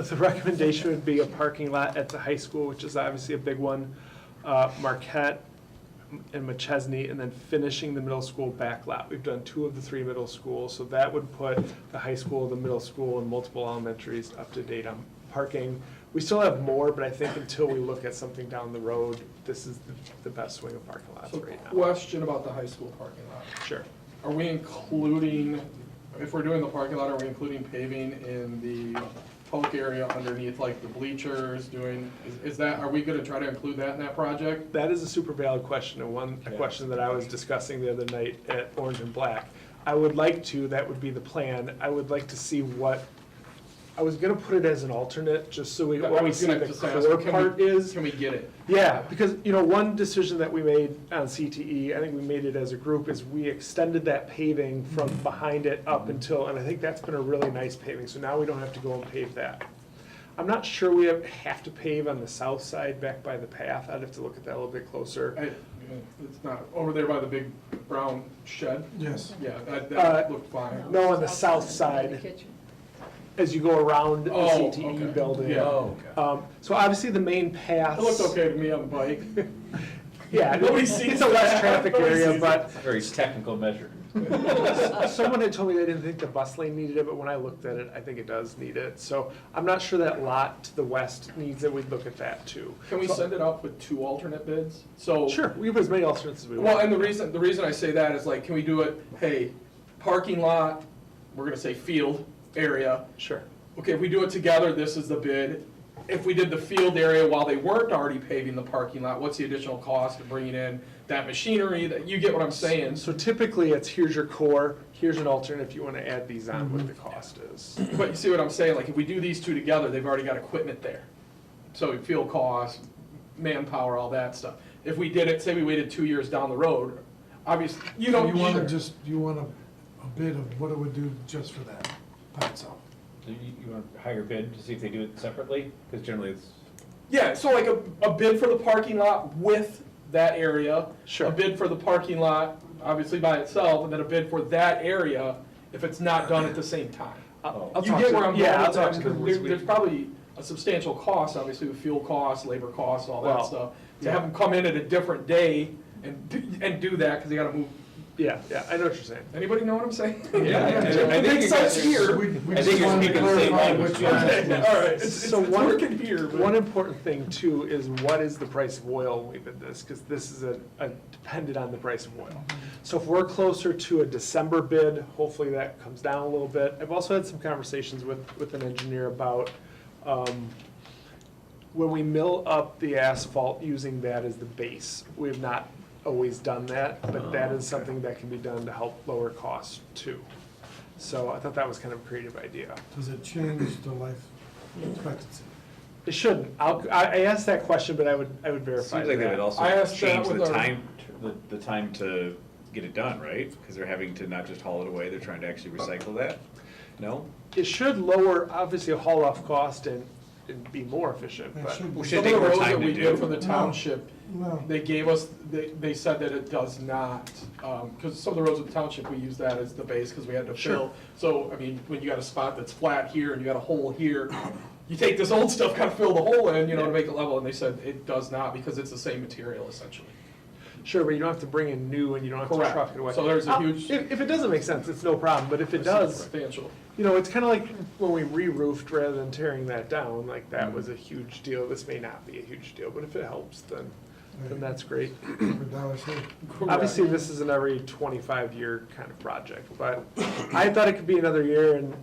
[SPEAKER 7] the recommendation would be a parking lot at the high school, which is obviously a big one, Marquette and McChesney, and then finishing the middle school back lot. We've done 2 of the 3 middle schools, so that would put the high school, the middle school, and multiple elementaries up to date on parking. We still have more, but I think until we look at something down the road, this is the best swing of parking lots
[SPEAKER 11] So
[SPEAKER 7] right now.
[SPEAKER 11] question about the high school parking lot.
[SPEAKER 7] Sure.
[SPEAKER 11] Are we including, if we're doing the parking lot, are we including paving in the public area underneath, like the bleachers, is that, are we gonna try to include that in that project?
[SPEAKER 7] That is a super valid question, and a question that I was discussing the other night at Orange and Black. I would like to, that would be the plan, I would like to see what, I was gonna put it as an alternate, just so
[SPEAKER 11] I
[SPEAKER 7] what we
[SPEAKER 11] was
[SPEAKER 7] see
[SPEAKER 11] gonna
[SPEAKER 7] the
[SPEAKER 11] just ask,
[SPEAKER 7] core
[SPEAKER 11] can we-
[SPEAKER 7] part is.
[SPEAKER 11] Can we get it?
[SPEAKER 7] Yeah, because, one decision that we made on CTE, I think we made it as a group, is we extended that paving from behind it up until, and I think that's been a really nice paving, so now we don't have to go and pave that. I'm not sure we have to pave on the south side back by the path, I'd have to look at that a little bit closer.
[SPEAKER 11] It's not, over there by the big brown shed?
[SPEAKER 1] Yes.
[SPEAKER 11] Yeah, that looked fine.
[SPEAKER 7] No, on the south side.
[SPEAKER 10] The kitchen.
[SPEAKER 7] As you go around the
[SPEAKER 11] Oh,
[SPEAKER 7] CTE
[SPEAKER 11] okay.
[SPEAKER 7] building.
[SPEAKER 11] Yeah.
[SPEAKER 7] So obviously the main path.
[SPEAKER 11] It looked okay to me on the bike.
[SPEAKER 7] Yeah,
[SPEAKER 11] Nobody sees
[SPEAKER 7] it's a less
[SPEAKER 11] that.
[SPEAKER 7] traffic
[SPEAKER 11] Nobody
[SPEAKER 7] area,
[SPEAKER 11] sees
[SPEAKER 7] but
[SPEAKER 3] Very technical measure.
[SPEAKER 7] someone had told me they didn't think the bus lane needed it, but when I looked at it, I think it does need it. So I'm not sure that lot to the west needs it, we'd look at that too.
[SPEAKER 11] Can we send it out with 2 alternate bids? So.
[SPEAKER 7] Sure, we can put as many alternates as we want.
[SPEAKER 11] Well, and the reason I say that is like, can we do it, hey, parking lot, we're gonna say field area.
[SPEAKER 7] Sure.
[SPEAKER 11] Okay, if we do it together, this is the bid. If we did the field area while they weren't already paving the parking lot, what's the additional cost of bringing in that machinery, that, you get what I'm saying?
[SPEAKER 7] So typically it's here's your core, here's an alternate if you want to add these on, what the cost is.
[SPEAKER 11] But you see what I'm saying, like, if we do these 2 together, they've already got equipment there. So field cost, manpower, all that stuff. If we did it, say we waited 2 years down the road, obviously, you
[SPEAKER 1] So
[SPEAKER 11] don't.
[SPEAKER 1] you wanna you want a bid of what it would do just for that by itself?
[SPEAKER 3] So you want a higher bid to see if they do it separately? Because generally it's,
[SPEAKER 11] Yeah, so like a bid for the parking lot with that area.
[SPEAKER 7] Sure.
[SPEAKER 11] A bid for the parking lot, obviously by itself, and then a bid for that area if it's not done at the same time.
[SPEAKER 7] I'll
[SPEAKER 11] You
[SPEAKER 7] talk
[SPEAKER 11] get
[SPEAKER 7] to-
[SPEAKER 11] where I'm going
[SPEAKER 7] yeah, I'll
[SPEAKER 11] with
[SPEAKER 7] talk
[SPEAKER 11] that,
[SPEAKER 7] to
[SPEAKER 11] because
[SPEAKER 7] them.
[SPEAKER 11] there's probably a substantial cost, obviously, with fuel costs, labor costs, all that
[SPEAKER 7] Well,
[SPEAKER 11] stuff. To
[SPEAKER 7] yeah.
[SPEAKER 11] have them come in at a different day and do that, because they gotta move.
[SPEAKER 7] Yeah, I know what you're saying.
[SPEAKER 11] Anybody know what I'm saying?
[SPEAKER 3] Yeah, I think
[SPEAKER 11] It makes
[SPEAKER 3] you
[SPEAKER 11] sense
[SPEAKER 3] guys are-
[SPEAKER 11] here.
[SPEAKER 1] We
[SPEAKER 3] I
[SPEAKER 1] just
[SPEAKER 3] think you're
[SPEAKER 1] wanted to
[SPEAKER 3] speaking the same
[SPEAKER 1] clarify
[SPEAKER 3] language,
[SPEAKER 1] which
[SPEAKER 3] yeah.
[SPEAKER 1] one.
[SPEAKER 11] All right, it's
[SPEAKER 7] So one-
[SPEAKER 11] working here, but.
[SPEAKER 7] One important thing too is what is the price of oil when we bid this? Because this is dependent on the price of oil. So if we're closer to a December bid, hopefully that comes down a little bit. I've also had some conversations with an engineer about when we mill up the asphalt using that as the base. We have not always done that, but that is something that can be done to help lower costs too. So I thought that was kind of a creative idea.
[SPEAKER 1] Does it change the life expectancy?
[SPEAKER 7] It shouldn't. I asked that question, but I would verify
[SPEAKER 3] seems like they
[SPEAKER 7] that.
[SPEAKER 3] would also
[SPEAKER 11] I asked that
[SPEAKER 3] change
[SPEAKER 11] with
[SPEAKER 3] the
[SPEAKER 11] our-
[SPEAKER 3] time, the time to get it done, right? Because they're having to not just haul it away, they're trying to actually recycle that? No?
[SPEAKER 7] It should lower, obviously, a haul-off cost, and and be more efficient,
[SPEAKER 1] It
[SPEAKER 7] but.
[SPEAKER 1] should be.
[SPEAKER 3] Should
[SPEAKER 11] Some
[SPEAKER 3] take
[SPEAKER 11] of the
[SPEAKER 3] more
[SPEAKER 11] roads that
[SPEAKER 3] time to
[SPEAKER 11] we
[SPEAKER 3] do.
[SPEAKER 11] did for the
[SPEAKER 1] No.
[SPEAKER 11] township,
[SPEAKER 1] No.
[SPEAKER 11] they gave us, they said that it does not, because some of the roads of the township, we use that as the base, because we had to
[SPEAKER 7] Sure.
[SPEAKER 11] fill. So, I mean, when you got a spot that's flat here and you got a hole here, you take this old stuff, kind of fill the hole in, you know, to make it level, and they said it does not, because it's the same material essentially.
[SPEAKER 7] Sure, but you don't have to bring in new and you don't have to
[SPEAKER 11] Correct.
[SPEAKER 7] truck it away.
[SPEAKER 11] So there's a huge.
[SPEAKER 7] If it doesn't make sense, it's no problem, but if it does,
[SPEAKER 11] Substantial.
[SPEAKER 7] you know, it's kind of like when we re-roofed rather than tearing that down, like that was a huge deal. This may not be a huge deal, but if it helps, then that's great.
[SPEAKER 1] For dollars saved.
[SPEAKER 7] Obviously, this is an every 25-year kind of project, but I thought it could be another year, and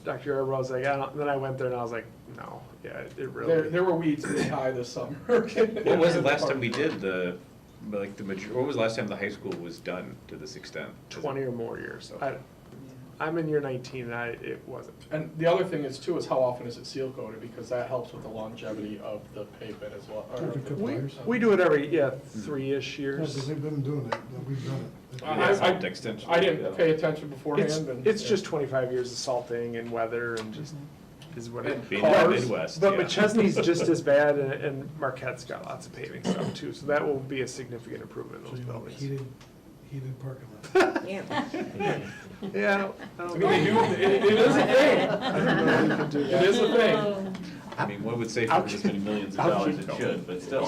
[SPEAKER 7] Dr. Yarbrough was like, I don't, and then I went there and I was like, no, yeah, it really.
[SPEAKER 11] There were weeds this high this summer.
[SPEAKER 3] What was the last time we did what was the last time the high school was done to this extent?
[SPEAKER 7] 20 or more years. I'm in year 19, and it wasn't.
[SPEAKER 11] And the other thing is too, is how often is it seal coated, because that helps with the longevity of the pavement as well. or
[SPEAKER 1] Every
[SPEAKER 11] the-
[SPEAKER 1] couple years.
[SPEAKER 7] We do it every, 3-ish
[SPEAKER 1] Yeah, because
[SPEAKER 7] years.
[SPEAKER 1] they've been doing it, we've done it.
[SPEAKER 3] Yeah, salt extension.
[SPEAKER 11] I didn't pay attention beforehand.
[SPEAKER 7] It's just 25 years of salting and weather and just is what it.
[SPEAKER 3] Being in the Midwest,
[SPEAKER 7] But
[SPEAKER 3] yeah.
[SPEAKER 7] McChesney's just as bad, and Marquette's got lots of paving stuff too, so that will be a significant improvement in
[SPEAKER 1] So
[SPEAKER 7] those
[SPEAKER 1] you know,
[SPEAKER 7] buildings.
[SPEAKER 1] heated parking lot.
[SPEAKER 7] Yeah, I
[SPEAKER 11] I
[SPEAKER 7] don't
[SPEAKER 11] mean, they do,
[SPEAKER 7] know.
[SPEAKER 11] it is a thing.
[SPEAKER 7] I don't know if you can do
[SPEAKER 11] It
[SPEAKER 7] that.
[SPEAKER 11] is a thing.
[SPEAKER 3] I mean, one would say for this many millions of
[SPEAKER 7] I'll
[SPEAKER 3] dollars
[SPEAKER 7] keep
[SPEAKER 3] it
[SPEAKER 7] going.
[SPEAKER 3] should, but still.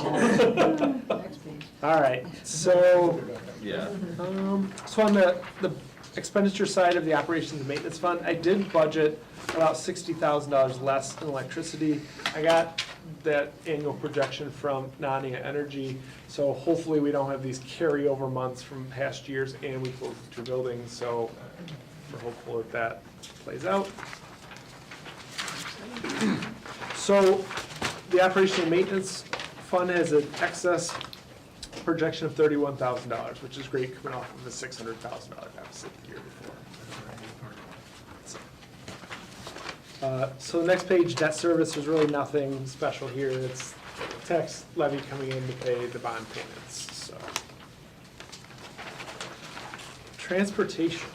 [SPEAKER 7] All right, so,
[SPEAKER 3] Yeah.
[SPEAKER 7] so on the expenditure side of the operations and maintenance fund, I did budget about $60,000 less in electricity. I got that annual projection from Nania Energy, so hopefully we don't have these carryover months from past years, and we closed 2 buildings, so we're hopeful that that plays out. So the operation and maintenance fund has an excess projection of $31,000, which is great coming off of a $600,000 deficit the year before. So the next page, debt service, there's really nothing special here. It's tax levy coming in to pay the bond payments, so. Transportation.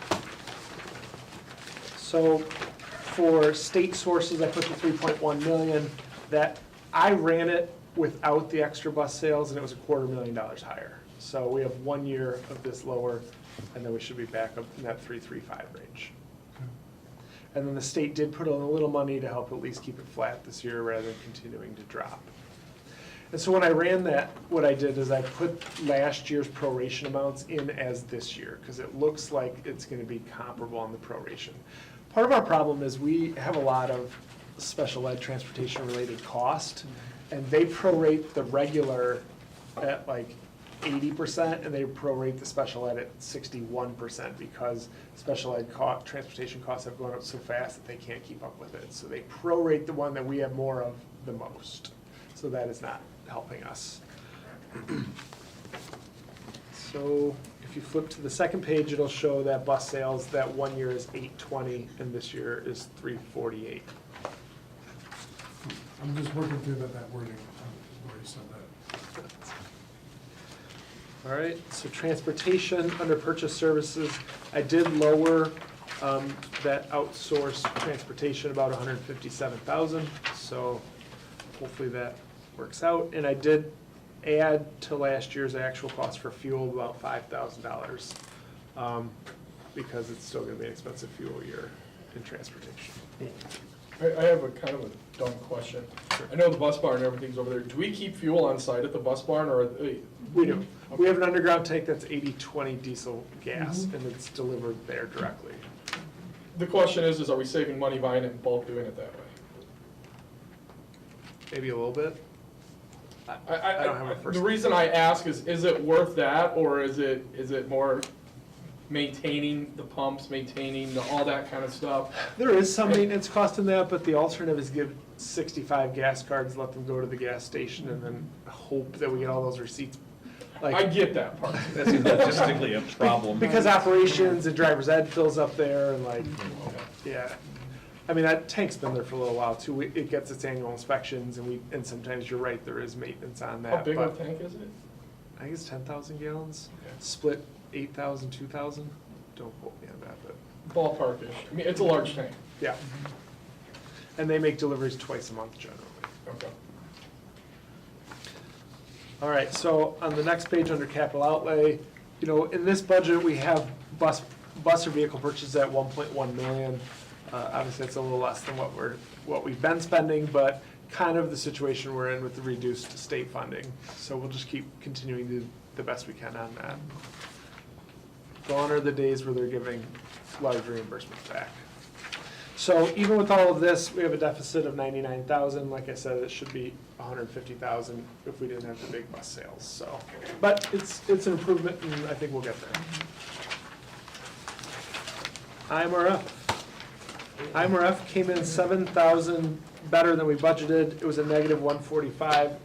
[SPEAKER 7] So for state sources, I put the 3.1 million. That, I ran it without the extra bus sales, and it was $250,000 higher. So we have 1 year of this lower, and then we should be back up in that 335 range. And then the state did put in a little money to help at least keep it flat this year rather than continuing to drop. And so when I ran that, what I did is I put last year's proration amounts in as this year, because it looks like it's gonna be comparable on the proration. Part of our problem is we have a lot of special ed transportation related cost, and they prorate the regular at like 80%, and they prorate the special ed at 61%, because special ed transportation costs have gone up so fast that they can't keep up with it. So they prorate the one that we have more of the most. So that is not helping us. So if you flip to the second page, it'll show that bus sales, that 1 year is 820, and this year is 348.
[SPEAKER 1] I'm just working through that wording, where you said that.
[SPEAKER 7] All right, so transportation, under purchase services, I did lower that outsourced transportation about 157,000, so hopefully that works out. And I did add to last year's actual cost for fuel about $5,000, because it's still gonna be an expensive fuel year in transportation.
[SPEAKER 11] I have a kind of a dumb question. I know the bus barn and everything's over there. Do we keep fuel on site at the bus barn, or?
[SPEAKER 7] We do. We have an underground tank that's 80/20 diesel gas, and it's delivered there directly.
[SPEAKER 11] The question is are we saving money buying it in bulk, doing it that way?
[SPEAKER 7] Maybe a little bit. I don't have a first.
[SPEAKER 11] The reason I ask is it worth that, or is it more maintaining the pumps, maintaining all that kind of stuff?
[SPEAKER 7] There is some maintenance cost in that, but the alternative is give 65 gas cards, let them go to the gas station, and then hope that we get all those receipts.
[SPEAKER 11] I get that part.
[SPEAKER 3] That's logistically a problem.
[SPEAKER 7] Because operations and driver's ed fills up there, and yeah. I mean, that tank's been there for a little while too. It gets its annual inspections, and sometimes you're right, there is maintenance on that.
[SPEAKER 11] How big of
[SPEAKER 7] but
[SPEAKER 11] a tank is it?
[SPEAKER 7] I think it's 10,000 gallons,
[SPEAKER 11] Okay.
[SPEAKER 7] split 8,000, 2,000. Don't quote me on that, but
[SPEAKER 11] Ballparkish. I mean, it's a large tank.
[SPEAKER 7] yeah. And they make deliveries twice a month generally. Okay. All right, so on the next page under capital outlay, you know, in this budget, we have bus or vehicle purchases at 1.1 million. Obviously, it's a little less than what we've been spending, but kind of the situation we're in with the reduced state funding. So we'll just keep continuing to do the best we can on that. Gone are the days where they're giving large reimbursements back. So even with all of this, we have a deficit of 99,000. Like I said, it should be 150,000 if we didn't have the big bus sales. So, but it's an improvement, and I think we'll get there. IMRF came in 7,000 better than we budgeted. It was a negative 145.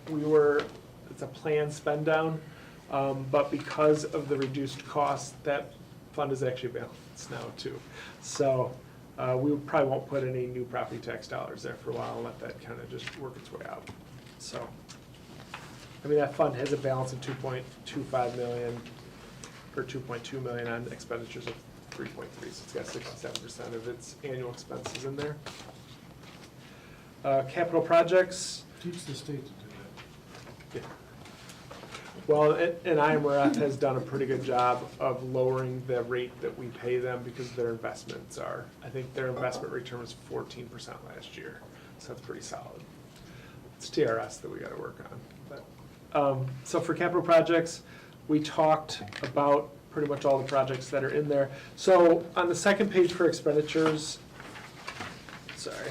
[SPEAKER 7] It's a planned spend down, but because of the reduced cost, that fund is actually balanced now too. So we probably won't put any new property tax dollars there for a while and let that kind of just work its way out. So, I mean, that fund has a balance of 2.25 million or 2.2 million on expenditures of 3.3, so it's got 67% of its annual expenses in there. Capital projects.
[SPEAKER 1] Teach the state to do that.
[SPEAKER 7] Yeah. Well, and IMRF has done a pretty good job of lowering the rate that we pay them because their investments are, I think their investment return was 14% last year, so that's pretty solid. It's TRS that we gotta work on. But, so for capital projects, we talked about pretty much all the projects that are in there. So on the second page for expenditures, sorry,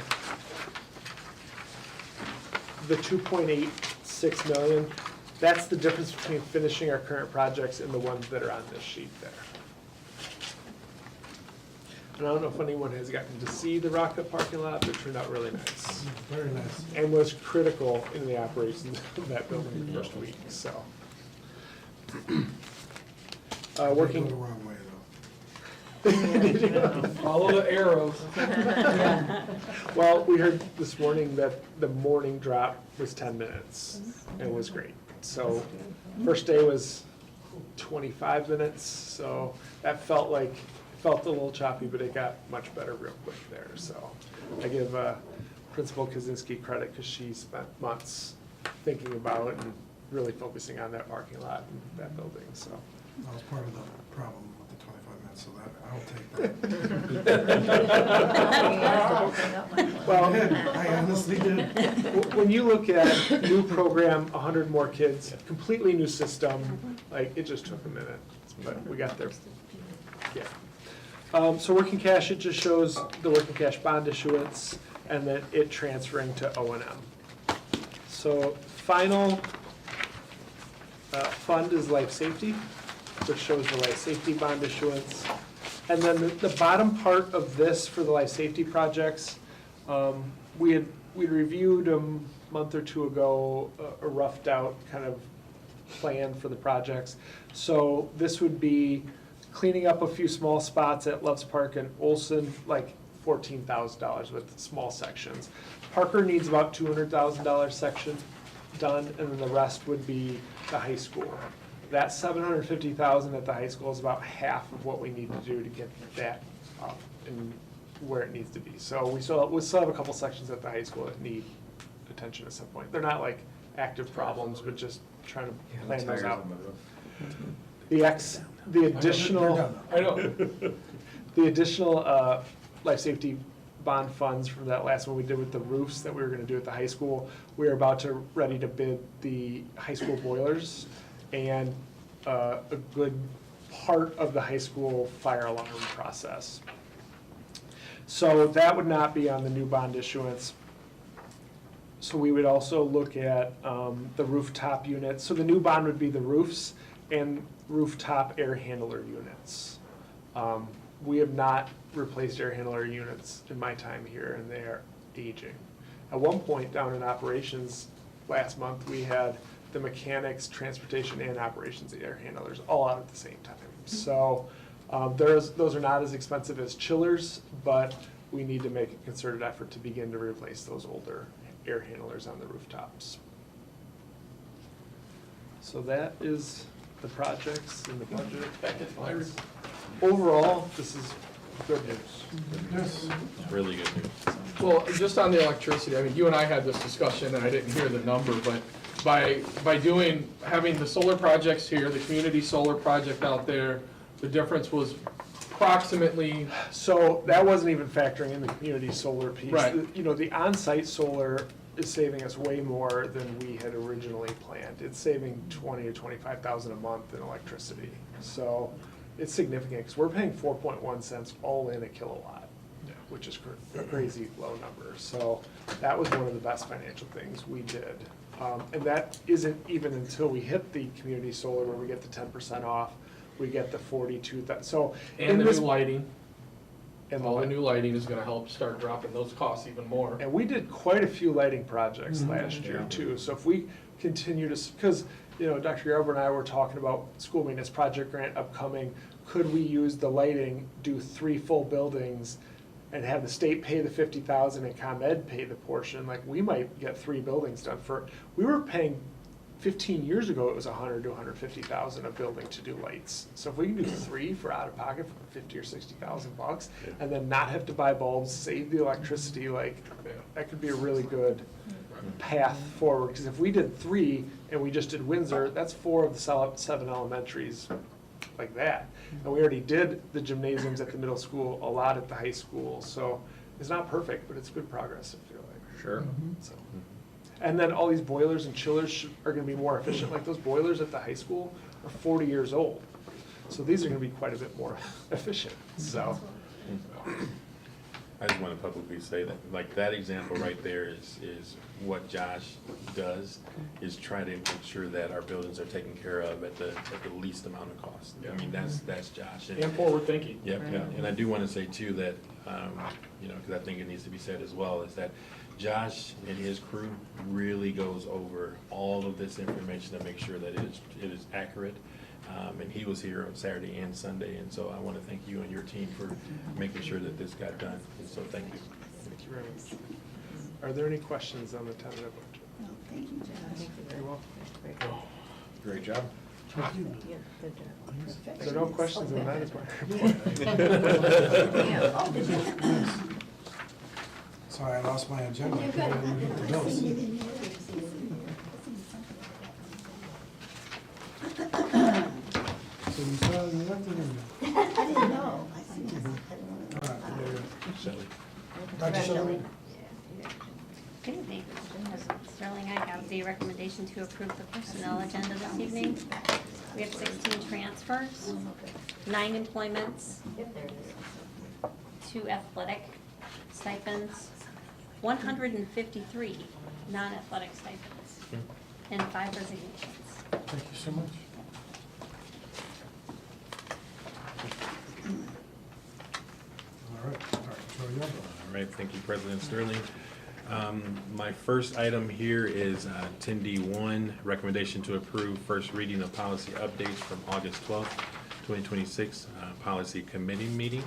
[SPEAKER 7] the 2.86 million, that's the difference between finishing our current projects and the ones that are on this sheet there. And I don't know if anyone has gotten to see the Rocket parking lot, but it turned out really nice.
[SPEAKER 1] Very nice.
[SPEAKER 7] And was critical in the operations of that building the first week, so. Working.
[SPEAKER 1] Go the wrong way, though.
[SPEAKER 7] Follow the arrows. Well, we heard this morning that the morning drop was 10 minutes. It was great. So first day was 25 minutes, so that felt a little choppy, but it got much better real quick there. So I give Principal Kaczynski credit because she spent months thinking about it and really focusing on that parking lot and that building, so.
[SPEAKER 1] That was part of the problem with the 25 minutes, so that, I'll take that.
[SPEAKER 7] Well,
[SPEAKER 1] I honestly did.
[SPEAKER 7] when you look at new program, 100 more kids, completely new system, like, it just took a minute, but we got there. Yeah. So working cash, it just shows the working cash bond issuance and then it transferring to O&M. So final fund is life safety, which shows the life safety bond issuance. And then the bottom part of this for the life safety projects, we reviewed a month or two ago a roughed out kind of plan for the projects. So this would be cleaning up a few small spots at Loves Park and Olson, like $14,000 with small sections. Parker needs about $200,000 section done, and then the rest would be the high school. That $750,000 at the high school is about half of what we need to do to get that up and where it needs to be. So we still have a couple sections at the high school that need attention at some point. They're not like active problems, but just trying to plan those out. The additional,
[SPEAKER 1] I know.
[SPEAKER 7] the additional life safety bond funds from that last one we did with the roofs that we were gonna do at the high school, we are about to ready to bid the high school boilers and a good part of the high school fire alarm process. So that would not be on the new bond issuance. So we would also look at the rooftop units. So the new bond would be the roofs and rooftop air handler units. We have not replaced air handler units in my time here, and they are aging. At one point down in operations last month, we had the mechanics, transportation, and operations air handlers all out at the same time. So those are not as expensive as chillers, but we need to make a concerted effort to begin to replace those older air handlers on the rooftops. So that is the projects in the budget. Overall, this is Good news.
[SPEAKER 1] Yes.
[SPEAKER 9] Really good news.
[SPEAKER 11] Well, just on the electricity, I mean, you and I had this discussion, and I didn't hear the number, but by having the solar projects here, the community solar project out there, the difference was approximately,
[SPEAKER 7] So that wasn't even factoring in the community solar piece.
[SPEAKER 11] Right.
[SPEAKER 7] You know, the on-site solar is saving us way more than we had originally planned. It's saving 20 to 25,000 a month in electricity. So it's significant, because we're paying 4.1 cents all in a kilowatt, which is a crazy low number. So that was one of the best financial things we did. And that isn't even until we hit the community solar where we get the 10% off, we get the 42,000. So
[SPEAKER 11] and
[SPEAKER 7] in
[SPEAKER 11] the
[SPEAKER 7] this
[SPEAKER 11] new lighting,
[SPEAKER 7] and
[SPEAKER 11] all the new lighting is gonna help start dropping those costs even more.
[SPEAKER 7] And we did quite a few lighting projects last year too, so if we continue to, because, you know, Dr. Yarber and I were talking about school maintenance project grant upcoming, could we use the lighting, do 3 full buildings, and have the state pay the 50,000 and ComEd pay the portion? Like, we might get 3 buildings done we were paying, 15 years ago, it was 100 to 150,000 a building to do lights. So if we can do 3 for out of pocket for 50 or 60,000 bucks, and then not have to buy bulbs, save the electricity, like, that could be a really good path forward. Because if we did 3 and we just did Windsor, that's 4 of the 7 elementaries like that. And we already did the gymnasiums at the middle school, a lot at the high school. So it's not perfect, but it's good progress, I feel like.
[SPEAKER 3] Sure.
[SPEAKER 7] So. And then all these boilers and chillers are gonna be more efficient, like those boilers at the high school are 40 years old. So these are gonna be quite a bit more efficient, so.
[SPEAKER 9] I just want to publicly say that, like, that example right there is what Josh does, is try to make sure that our buildings are taken care of at the least amount of cost. I mean, that's Josh.
[SPEAKER 11] And forward thinking.
[SPEAKER 9] Yep, and I do want to say too that, you know, because I think it needs to be said as well, is that Josh and his crew really goes over all of this information to make sure that it is accurate. And he was here on Saturday and Sunday, and so I want to thank you and your team for making sure that this got done, and so thank you.
[SPEAKER 7] Thank you very much. Are there any questions on the tentative budget?
[SPEAKER 5] No, thank you, Josh.
[SPEAKER 7] You're welcome.
[SPEAKER 3] Great job.
[SPEAKER 2] Yeah, good job.
[SPEAKER 7] Are there no questions on that? Is my report.
[SPEAKER 1] Sorry, I lost my agenda. I couldn't get the bills. So you saw you left it in there.
[SPEAKER 5] I didn't know. I see this.
[SPEAKER 1] All right, yeah,
[SPEAKER 9] Shelley.
[SPEAKER 1] yeah. Dr. Shelley?
[SPEAKER 12] Good evening. Sterling, I have the recommendation to approve the personnel agenda this evening. We have 16 transfers, 9 employments, 2 athletic stipends, 153 non-athletic stipends, and 5 resignations.
[SPEAKER 1] Thank you so much. All right, Dr. Troy Yarber.
[SPEAKER 9] All right, thank you, President Sterling. My first item here is 10D1, recommendation to approve first reading of policy updates from August 12th, 2026, policy committee meeting.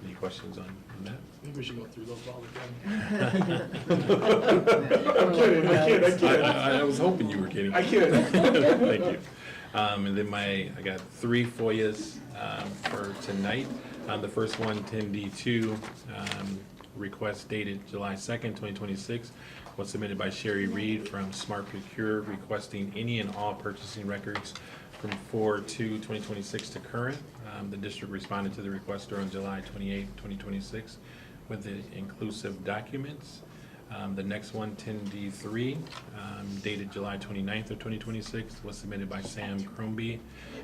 [SPEAKER 9] Any questions on that?
[SPEAKER 11] I think we should go through those all again.
[SPEAKER 7] I'm kidding, I kid.
[SPEAKER 9] I was hoping you were kidding.
[SPEAKER 7] I kid.
[SPEAKER 9] Thank you. And then I got 3 FOIAs for tonight. The first one, 10D2, request dated July 2nd, 2026, was submitted by Sherry Reed from Smart Procure, requesting any and all purchasing records from 4/2/2026 to current. The district responded to the requester on July 28th, 2026, with the inclusive documents. The next one, 10D3, dated July 29th of 2026, was submitted by Sam Crombie,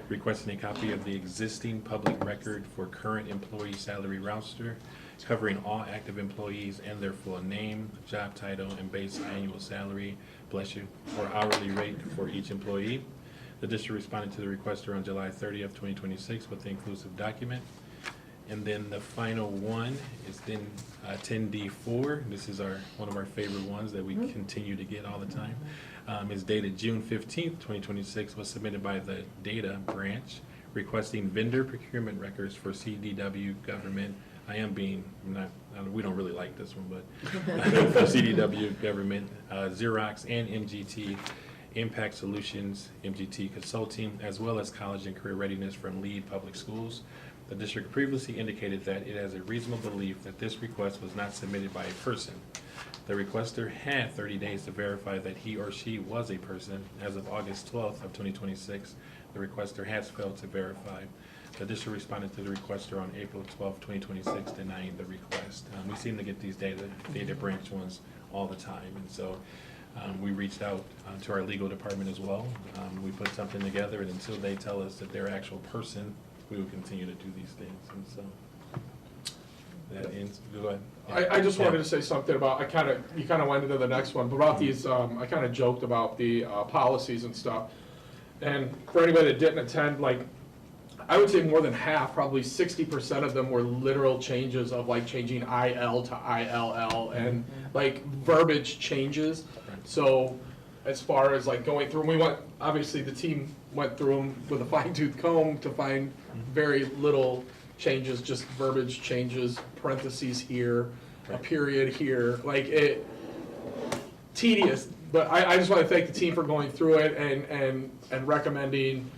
[SPEAKER 9] requesting a copy of the existing public record for current employee salary roster, covering all active employees and their full name, job title, and base annual salary, bless you, or hourly rate for each employee. The district responded to the requester on July 30th, 2026, with the inclusive document. And then the final one is then 10D4. This is one of our favorite ones that we continue to get all the time. It's dated June 15th, 2026, was submitted by the data branch, requesting vendor procurement records for CDW government. We don't really like this one, but for CDW government, Xerox and MGT, Impact Solutions, MGT Consulting, as well as college and career readiness from Lead Public Schools. The district previously indicated that it has a reasonable belief that this request was not submitted by a person. The requester had 30 days to verify that he or she was a person. As of August 12th of 2026, the requester has failed to verify. The district responded to the requester on April 12th, 2026, denying the request. We seem to get these data branch ones all the time, and so we reached out to our legal department as well. We put something together, and until they tell us that they're an actual person, we will continue to do these things, and so. That ends, go ahead.
[SPEAKER 11] I just wanted
[SPEAKER 9] Yeah.
[SPEAKER 11] to say something about, you kind of went into the next one, but about these, I kind of joked about the policies and stuff. And for anybody that didn't attend, like, I would say more than half, probably 60% of them were literal changes of like changing IL to ILL and like verbiage changes. So as far as like going through, we went, obviously the team went through them with a fine tooth comb to find very little changes, just verbiage changes, parentheses here, a period here, like it, tedious. But I just want to thank the team for going through it and recommending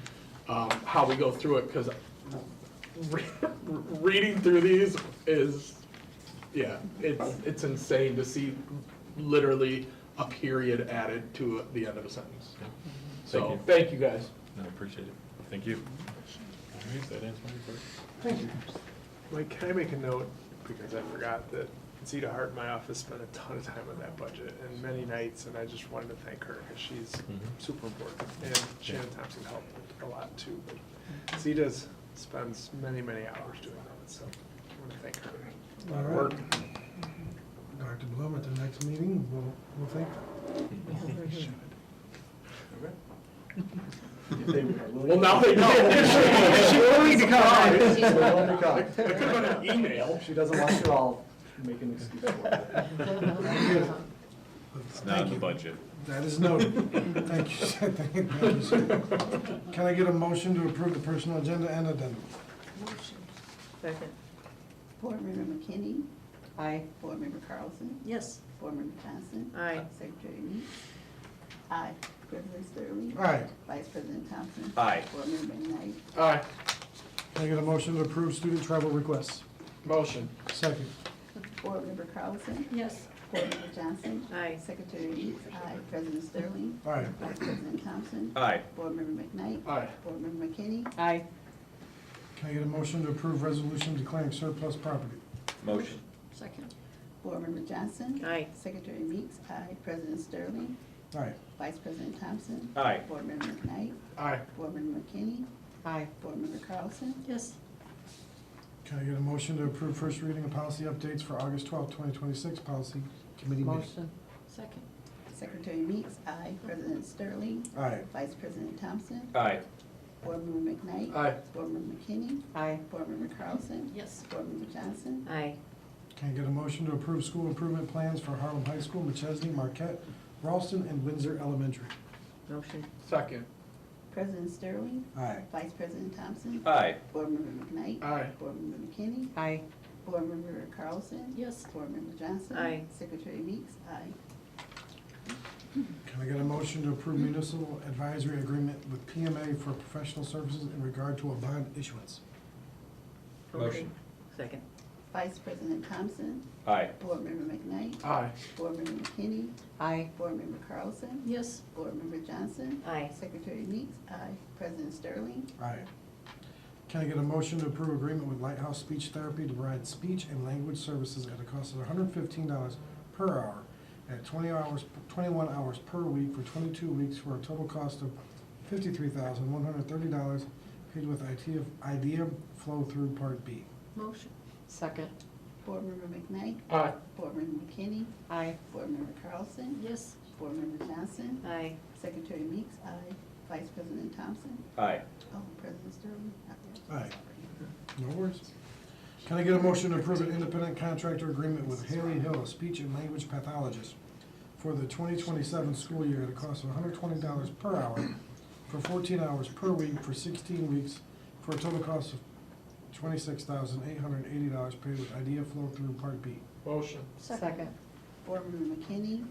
[SPEAKER 11] how we go through it, because reading through these is, yeah, it's insane to see literally a period added to the end of a sentence. So, thank you guys.
[SPEAKER 9] No, appreciate it. Thank you. All right, that ends my report.
[SPEAKER 1] Thank you.
[SPEAKER 7] Mike, can I make a note, because I forgot that Zeta Hart in my office spent a ton of time on that budget and many nights, and I just wanted to thank her because she's super important. And Shannon Thompson helped a lot too, but Zeta spends many, many hours doing that, so I want to thank her. A lot of
[SPEAKER 1] All
[SPEAKER 7] work.
[SPEAKER 1] right. Dr. Bloom, at the next meeting, we'll thank them.
[SPEAKER 11] Well, now they know. She willing to come.
[SPEAKER 6] She's willing to come.
[SPEAKER 11] It could have been an email.
[SPEAKER 6] She doesn't want you all make an excuse for it.
[SPEAKER 3] It's not in the budget.
[SPEAKER 1] That is noted. Thank you, sir. Thank you, sir. Can I get a motion to approve the personal agenda and addendum?
[SPEAKER 5] Motion.
[SPEAKER 2] Second.
[SPEAKER 5] Board Member McKinney,
[SPEAKER 2] Aye.
[SPEAKER 5] Board Member Carlson,
[SPEAKER 10] Yes.
[SPEAKER 5] Board Member Johnson.
[SPEAKER 2] Aye.
[SPEAKER 5] Secretary Meeks. Aye. President Sterling.
[SPEAKER 1] Aye.
[SPEAKER 5] Vice President Thompson.
[SPEAKER 3] Aye.
[SPEAKER 5] Board Member McKnight.
[SPEAKER 11] Aye,
[SPEAKER 1] Can I get a motion to approve student travel requests?
[SPEAKER 11] motion.
[SPEAKER 1] Second.
[SPEAKER 5] Board Member Carlson.
[SPEAKER 10] Yes.
[SPEAKER 5] Board Member Johnson.
[SPEAKER 2] Aye.
[SPEAKER 5] Secretary Meeks. Aye. President Sterling.
[SPEAKER 1] Aye.
[SPEAKER 5] Vice President Thompson.
[SPEAKER 3] Aye.
[SPEAKER 5] Board Member McKnight.
[SPEAKER 11] Aye,
[SPEAKER 5] Board Member McKinney.
[SPEAKER 2] Aye.
[SPEAKER 1] Can I get a motion to approve resolution declaring surplus property?
[SPEAKER 3] Motion.
[SPEAKER 10] Second.
[SPEAKER 5] Board Member Johnson.
[SPEAKER 2] Aye.
[SPEAKER 5] Secretary Meeks. Aye. President Sterling.
[SPEAKER 1] Aye.
[SPEAKER 5] Vice President Thompson.
[SPEAKER 3] Aye.
[SPEAKER 5] Board Member McKnight.
[SPEAKER 11] aye,
[SPEAKER 5] Board Member McKinney.
[SPEAKER 2] Aye.
[SPEAKER 5] Board Member Carlson.
[SPEAKER 10] Yes.
[SPEAKER 1] Can I get a motion to approve first reading of policy updates for August 12th, 2026, policy committee meeting?
[SPEAKER 2] Motion.
[SPEAKER 10] Second.
[SPEAKER 5] Secretary Meeks. Aye. President Sterling.
[SPEAKER 1] Aye.
[SPEAKER 5] Vice President Thompson.
[SPEAKER 3] Aye.
[SPEAKER 5] Board Member McKnight.
[SPEAKER 11] aye,
[SPEAKER 5] Board Member McKinney.
[SPEAKER 2] Aye.
[SPEAKER 5] Board Member Carlson.
[SPEAKER 10] Yes.
[SPEAKER 5] Board Member Johnson.
[SPEAKER 2] Aye.
[SPEAKER 1] Can I get a motion to approve school improvement plans for Harlem High School, McChesney, Marquette, Ralston, and Windsor Elementary?
[SPEAKER 2] Motion.
[SPEAKER 11] second,
[SPEAKER 5] President Sterling.
[SPEAKER 1] Aye.
[SPEAKER 5] Vice President Thompson.
[SPEAKER 3] Aye.
[SPEAKER 5] Board Member McKnight.
[SPEAKER 11] aye,
[SPEAKER 5] Board Member McKinney.
[SPEAKER 2] Aye.
[SPEAKER 5] Board Member Carlson.
[SPEAKER 10] Yes.
[SPEAKER 5] Board Member Johnson.
[SPEAKER 2] Aye.
[SPEAKER 5] Secretary Meeks. Aye.
[SPEAKER 1] Can I get a motion to approve municipal advisory agreement with PMA for professional services in regard to a bond issuance?
[SPEAKER 3] Motion.
[SPEAKER 2] Second.
[SPEAKER 5] Vice President Thompson.
[SPEAKER 3] Aye.
[SPEAKER 5] Board Member McKnight.
[SPEAKER 11] aye,
[SPEAKER 5] Board Member McKinney.
[SPEAKER 2] Aye.
[SPEAKER 5] Board Member Carlson.
[SPEAKER 10] Yes.
[SPEAKER 5] Board Member Johnson.
[SPEAKER 2] Aye.
[SPEAKER 5] Secretary Meeks. Aye. President Sterling.
[SPEAKER 1] Aye. Can I get a motion to approve agreement with Lighthouse Speech Therapy to provide speech and language services at a cost of $115 per hour at 21 hours per week for 22 weeks for a total cost of $53,130 paid with IDEA flow through Part B?
[SPEAKER 10] Motion.
[SPEAKER 2] Second.
[SPEAKER 5] Board Member McKnight.
[SPEAKER 11] aye,
[SPEAKER 5] Board Member McKinney.
[SPEAKER 2] Aye.
[SPEAKER 5] Board Member Carlson.
[SPEAKER 10] Yes.
[SPEAKER 5] Board Member Johnson.
[SPEAKER 2] Aye.
[SPEAKER 5] Secretary Meeks. Aye. Vice President Thompson.
[SPEAKER 3] Aye.
[SPEAKER 5] Oh, President Sterling.
[SPEAKER 1] Aye. No worries. Can I get a motion to approve an independent contractor agreement with Haley Hill, a speech and language pathologist, for the 2027 school year at a cost of $120 per hour for 14 hours per week for 16 weeks for a total cost of $26,880 paid with IDEA flow through Part B?
[SPEAKER 11] motion,
[SPEAKER 2] Second.
[SPEAKER 5] Board Member McKinney.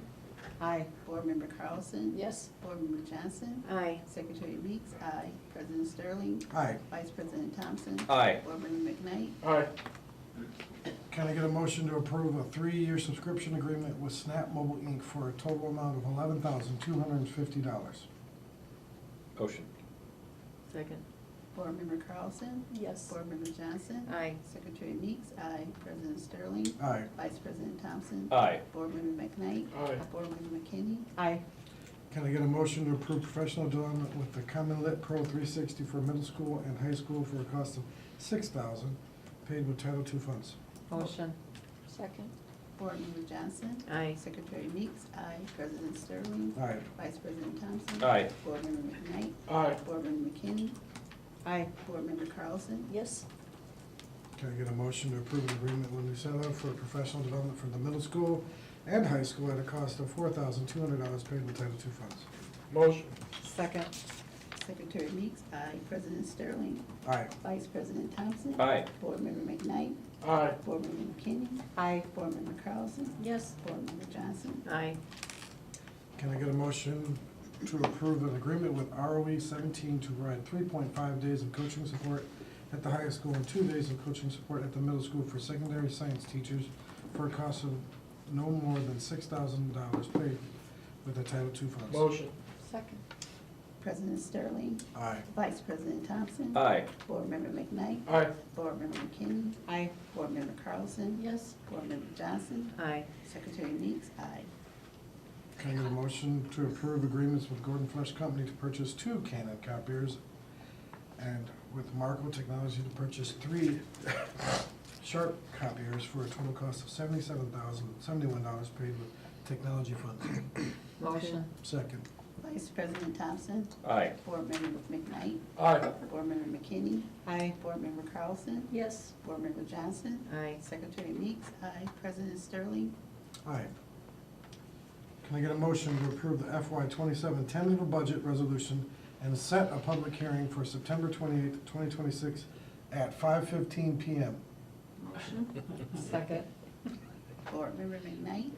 [SPEAKER 2] Aye.
[SPEAKER 5] Board Member Carlson.
[SPEAKER 10] Yes.
[SPEAKER 5] Board Member Johnson.
[SPEAKER 2] Aye.
[SPEAKER 5] Secretary Meeks. Aye. President Sterling.
[SPEAKER 1] Aye.
[SPEAKER 5] Vice President Thompson.
[SPEAKER 3] Aye.
[SPEAKER 5] Board Member McKnight.
[SPEAKER 7] Aye.
[SPEAKER 1] Can I get a motion to approve a 3-year subscription agreement with Snap Mobile Inc. for a total amount of $11,250?
[SPEAKER 3] Motion.
[SPEAKER 2] Second.
[SPEAKER 5] Board Member Carlson.
[SPEAKER 10] Yes.
[SPEAKER 5] Board Member Johnson.
[SPEAKER 2] Aye.
[SPEAKER 5] Secretary Meeks. Aye. President Sterling.
[SPEAKER 1] Aye.
[SPEAKER 5] Vice President Thompson.
[SPEAKER 3] Aye.
[SPEAKER 5] Board Member McKnight.
[SPEAKER 7] Aye.
[SPEAKER 5] Board Member McKinney.
[SPEAKER 10] Aye.
[SPEAKER 1] Can I get a motion to approve professional development with the Common Lit Pro 360 for middle school and high school for a cost of $6,000, paid with Title II funds?
[SPEAKER 2] Motion.
[SPEAKER 10] Second.
[SPEAKER 5] Board Member Johnson.
[SPEAKER 2] Aye.
[SPEAKER 5] Secretary Meeks. Aye. President Sterling.
[SPEAKER 1] Aye.
[SPEAKER 5] Vice President Thompson.
[SPEAKER 3] Aye.
[SPEAKER 5] Board Member McKnight.
[SPEAKER 7] Aye.
[SPEAKER 5] Board Member McKinney.
[SPEAKER 10] Aye.
[SPEAKER 5] Board Member Carlson.
[SPEAKER 10] Yes.
[SPEAKER 1] Can I get a motion to approve an agreement with Newsela for professional development for the middle school and high school at a cost of $4,200, paid with Title II funds?
[SPEAKER 7] Motion.
[SPEAKER 10] Second.
[SPEAKER 5] Secretary Meeks. Aye. President Sterling.
[SPEAKER 1] Aye.
[SPEAKER 5] Vice President Thompson.
[SPEAKER 3] Aye.
[SPEAKER 5] Board Member McKnight.
[SPEAKER 7] Aye.
[SPEAKER 5] Board Member McKinney.
[SPEAKER 10] Aye.
[SPEAKER 5] Board Member Carlson.
[SPEAKER 10] Yes.
[SPEAKER 5] Board Member Johnson.
[SPEAKER 2] Aye.
[SPEAKER 1] Can I get a motion to approve an agreement with ROE 17 to provide 3.5 days of coaching support at the high school and 2 days of coaching support at the middle school for secondary science teachers for a cost of no more than $6,000, paid with the Title II funds?
[SPEAKER 7] Motion.
[SPEAKER 10] Second.
[SPEAKER 5] President Sterling.
[SPEAKER 1] Aye.
[SPEAKER 5] Vice President Thompson.
[SPEAKER 3] Aye.
[SPEAKER 5] Board Member McKnight.
[SPEAKER 7] Aye.
[SPEAKER 5] Board Member McKinney.
[SPEAKER 10] Aye.
[SPEAKER 5] Board Member Carlson.
[SPEAKER 10] Yes.
[SPEAKER 5] Board Member Johnson.
[SPEAKER 2] Aye.
[SPEAKER 5] Secretary Meeks. Aye.
[SPEAKER 1] Can I get a motion to approve agreements with Gordon Flesh Company to purchase 2 Canon copiers and with Marco Technology to purchase 3 Sharp copiers for a total cost of $77,071, paid with technology funds?
[SPEAKER 2] Motion.
[SPEAKER 1] Second.
[SPEAKER 5] Vice President Thompson.
[SPEAKER 3] Aye.
[SPEAKER 5] Board Member McKnight.
[SPEAKER 7] Aye.
[SPEAKER 5] Board Member McKinney.
[SPEAKER 10] Aye.
[SPEAKER 5] Board Member Carlson.
[SPEAKER 10] Yes.
[SPEAKER 5] Board Member Johnson.
[SPEAKER 2] Aye.
[SPEAKER 5] Secretary Meeks. Aye. President Sterling.
[SPEAKER 1] Aye. Can I get a motion to approve the FY '27 tentative budget resolution and set a public hearing for September 28th, 2026 at 5:15 PM?
[SPEAKER 10] Motion. Second.
[SPEAKER 5] Board Member McKnight.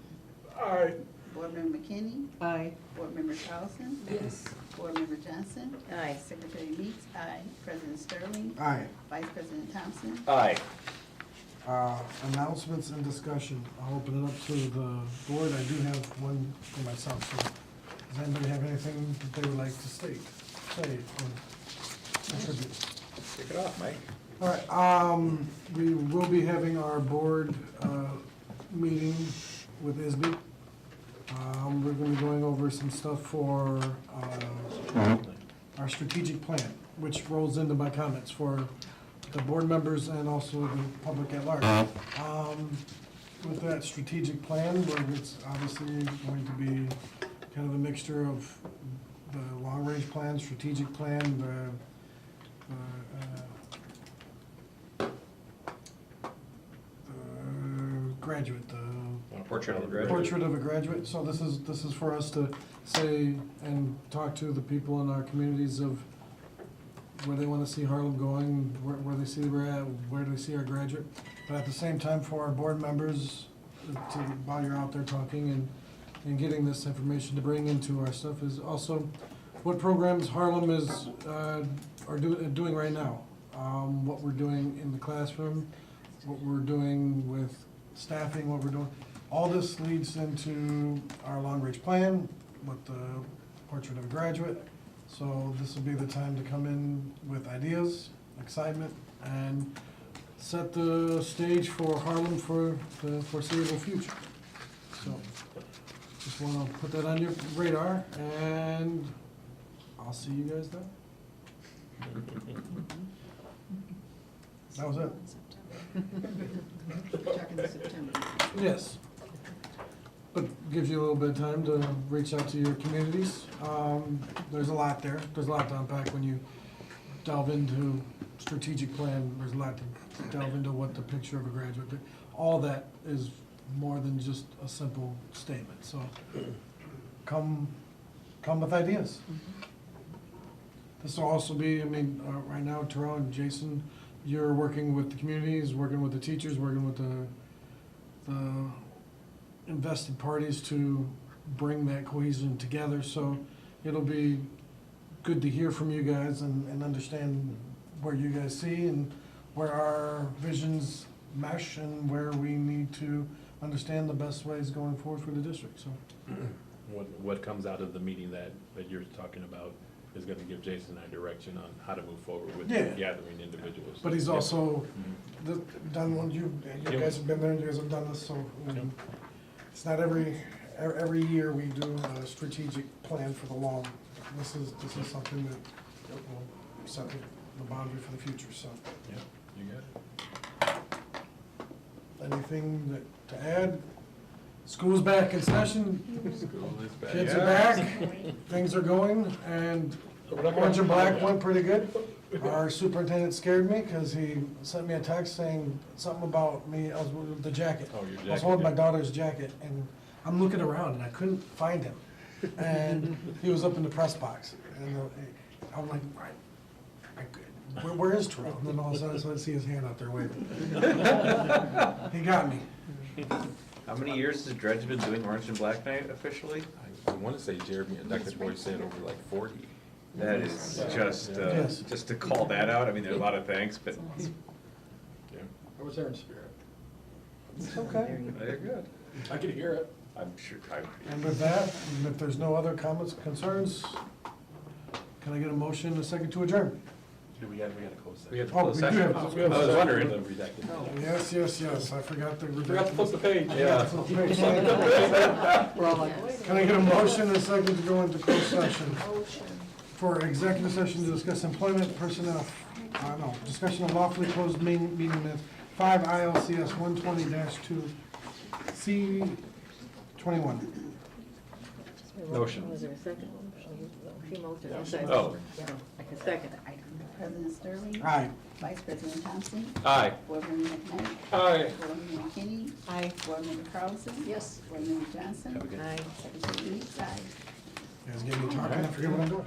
[SPEAKER 7] Aye.
[SPEAKER 5] Board Member McKinney.
[SPEAKER 10] Aye.
[SPEAKER 5] Board Member Carlson.
[SPEAKER 10] Yes.
[SPEAKER 5] Board Member Johnson.
[SPEAKER 2] Aye.
[SPEAKER 5] Secretary Meeks. Aye. President Sterling.
[SPEAKER 1] Aye.
[SPEAKER 5] Vice President Thompson.
[SPEAKER 3] Aye.
[SPEAKER 1] Announcements and discussion. I'll open it up to the board. I do have one for myself, so does anybody have anything that they would like to state, say, or contribute?
[SPEAKER 3] Kick it off, Mike.
[SPEAKER 1] All right, we will be having our board, meeting with ISB. We're gonna be going over some stuff for, our strategic plan, which rolls into my comments for the board members and also the public at large. With that strategic plan, where it's obviously going to be kind of a mixture of the long-range plan, strategic plan, the graduate,
[SPEAKER 3] Portrait of a graduate.
[SPEAKER 1] portrait of a graduate. So this is for us to say and talk to the people in our communities of where they want to see Harlem going, where they see we're at, where do they see our graduate. But at the same time, for our board members, to, while you're out there talking and getting this information to bring into our stuff, is also what programs Harlem is, doing right now. What we're doing in the classroom, what we're doing with staffing, what we're doing. All this leads into our long-range plan with the portrait of a graduate. So this will be the time to come in with ideas, excitement, and set the stage for Harlem for the foreseeable future. So just want to put that on your radar, and I'll see you guys then. That was it.
[SPEAKER 10] Talking to September.
[SPEAKER 1] Yes. But gives you a little bit of time to reach out to your communities. There's a lot there. There's a lot to unpack when you delve into strategic plan. There's a lot to delve into what the picture of a graduate. All that is more than just a simple statement. So come with ideas. This will also be, I mean, right now, Terrell and Jason, you're working with the communities, working with the teachers, working with the invested parties to bring that cohesion together. So it'll be good to hear from you guys and understand where you guys see and where our visions mesh and where we need to understand the best ways going forward for the district, so.
[SPEAKER 9] What comes out of the meeting that you're talking about is gonna give Jason and I direction on how to move forward with
[SPEAKER 1] Yeah.
[SPEAKER 9] gathering individuals.
[SPEAKER 1] But he's
[SPEAKER 9] Yeah.
[SPEAKER 1] also
[SPEAKER 9] Mhm.
[SPEAKER 1] done what you guys have been there, you guys have done this, so it's not every year we do a strategic plan for the long. This is something that will set the boundary for the future, so.
[SPEAKER 9] Yeah, you got it.
[SPEAKER 1] Anything to add? School's back in session,
[SPEAKER 9] School is back.
[SPEAKER 1] kids are
[SPEAKER 9] Yeah.
[SPEAKER 1] back, things are going, and Orange and Black went pretty good. Our superintendent scared me, because he sent me a text saying something about me, I was with the jacket.
[SPEAKER 9] Oh, your
[SPEAKER 1] I was
[SPEAKER 9] jacket,
[SPEAKER 1] holding my
[SPEAKER 9] yeah.
[SPEAKER 1] daughter's jacket, and I'm looking around, and I couldn't find him. And he was up in the press box, and I'm like, where is Terrell? And then all of a sudden, I see his hand out there waving. He got me.
[SPEAKER 3] How many years has Dredge been doing Orange and Black Night officially?
[SPEAKER 9] I wanna say Jeremy and Dr. Boyd said over like 40.
[SPEAKER 3] That is
[SPEAKER 1] Yes.
[SPEAKER 3] just to call that out, I mean, there's a lot of thanks, but
[SPEAKER 9] Yeah.
[SPEAKER 11] I was there in spirit.
[SPEAKER 1] It's okay.
[SPEAKER 3] they're good.
[SPEAKER 11] I could hear it.
[SPEAKER 3] I'm sure,
[SPEAKER 1] And with that, and if there's no other comments, concerns, can I get a motion and a second to adjourn?
[SPEAKER 9] We got a close session.
[SPEAKER 3] we have to
[SPEAKER 1] Oh,
[SPEAKER 3] close
[SPEAKER 1] we do
[SPEAKER 3] session.
[SPEAKER 1] have-
[SPEAKER 3] I
[SPEAKER 1] we have-
[SPEAKER 3] was wondering.
[SPEAKER 1] Yes, I forgot to.
[SPEAKER 11] Forgot to flip the page.
[SPEAKER 3] Yeah.
[SPEAKER 2] We're all like,
[SPEAKER 1] Can I get a motion and a second to go into closed session? For executive session to discuss employment, personnel, discussion of lawfully closed meeting minutes, 5 ILCS 120-2, C21.
[SPEAKER 3] Motion.
[SPEAKER 2] Was there a second? She motioned.
[SPEAKER 3] Oh.
[SPEAKER 2] I can second it.
[SPEAKER 5] President Sterling.
[SPEAKER 1] Aye.
[SPEAKER 5] Vice President Thompson.
[SPEAKER 3] Aye.
[SPEAKER 5] Board Member McKnight.
[SPEAKER 7] Aye.
[SPEAKER 5] Board Member McKinney.
[SPEAKER 2] Aye.
[SPEAKER 5] Board Member Carlson.
[SPEAKER 10] Yes.
[SPEAKER 5] Board Member Johnson.
[SPEAKER 2] Aye.
[SPEAKER 5] Secretary Leeds, aye.
[SPEAKER 1] You guys get me talking, I forget what I'm doing.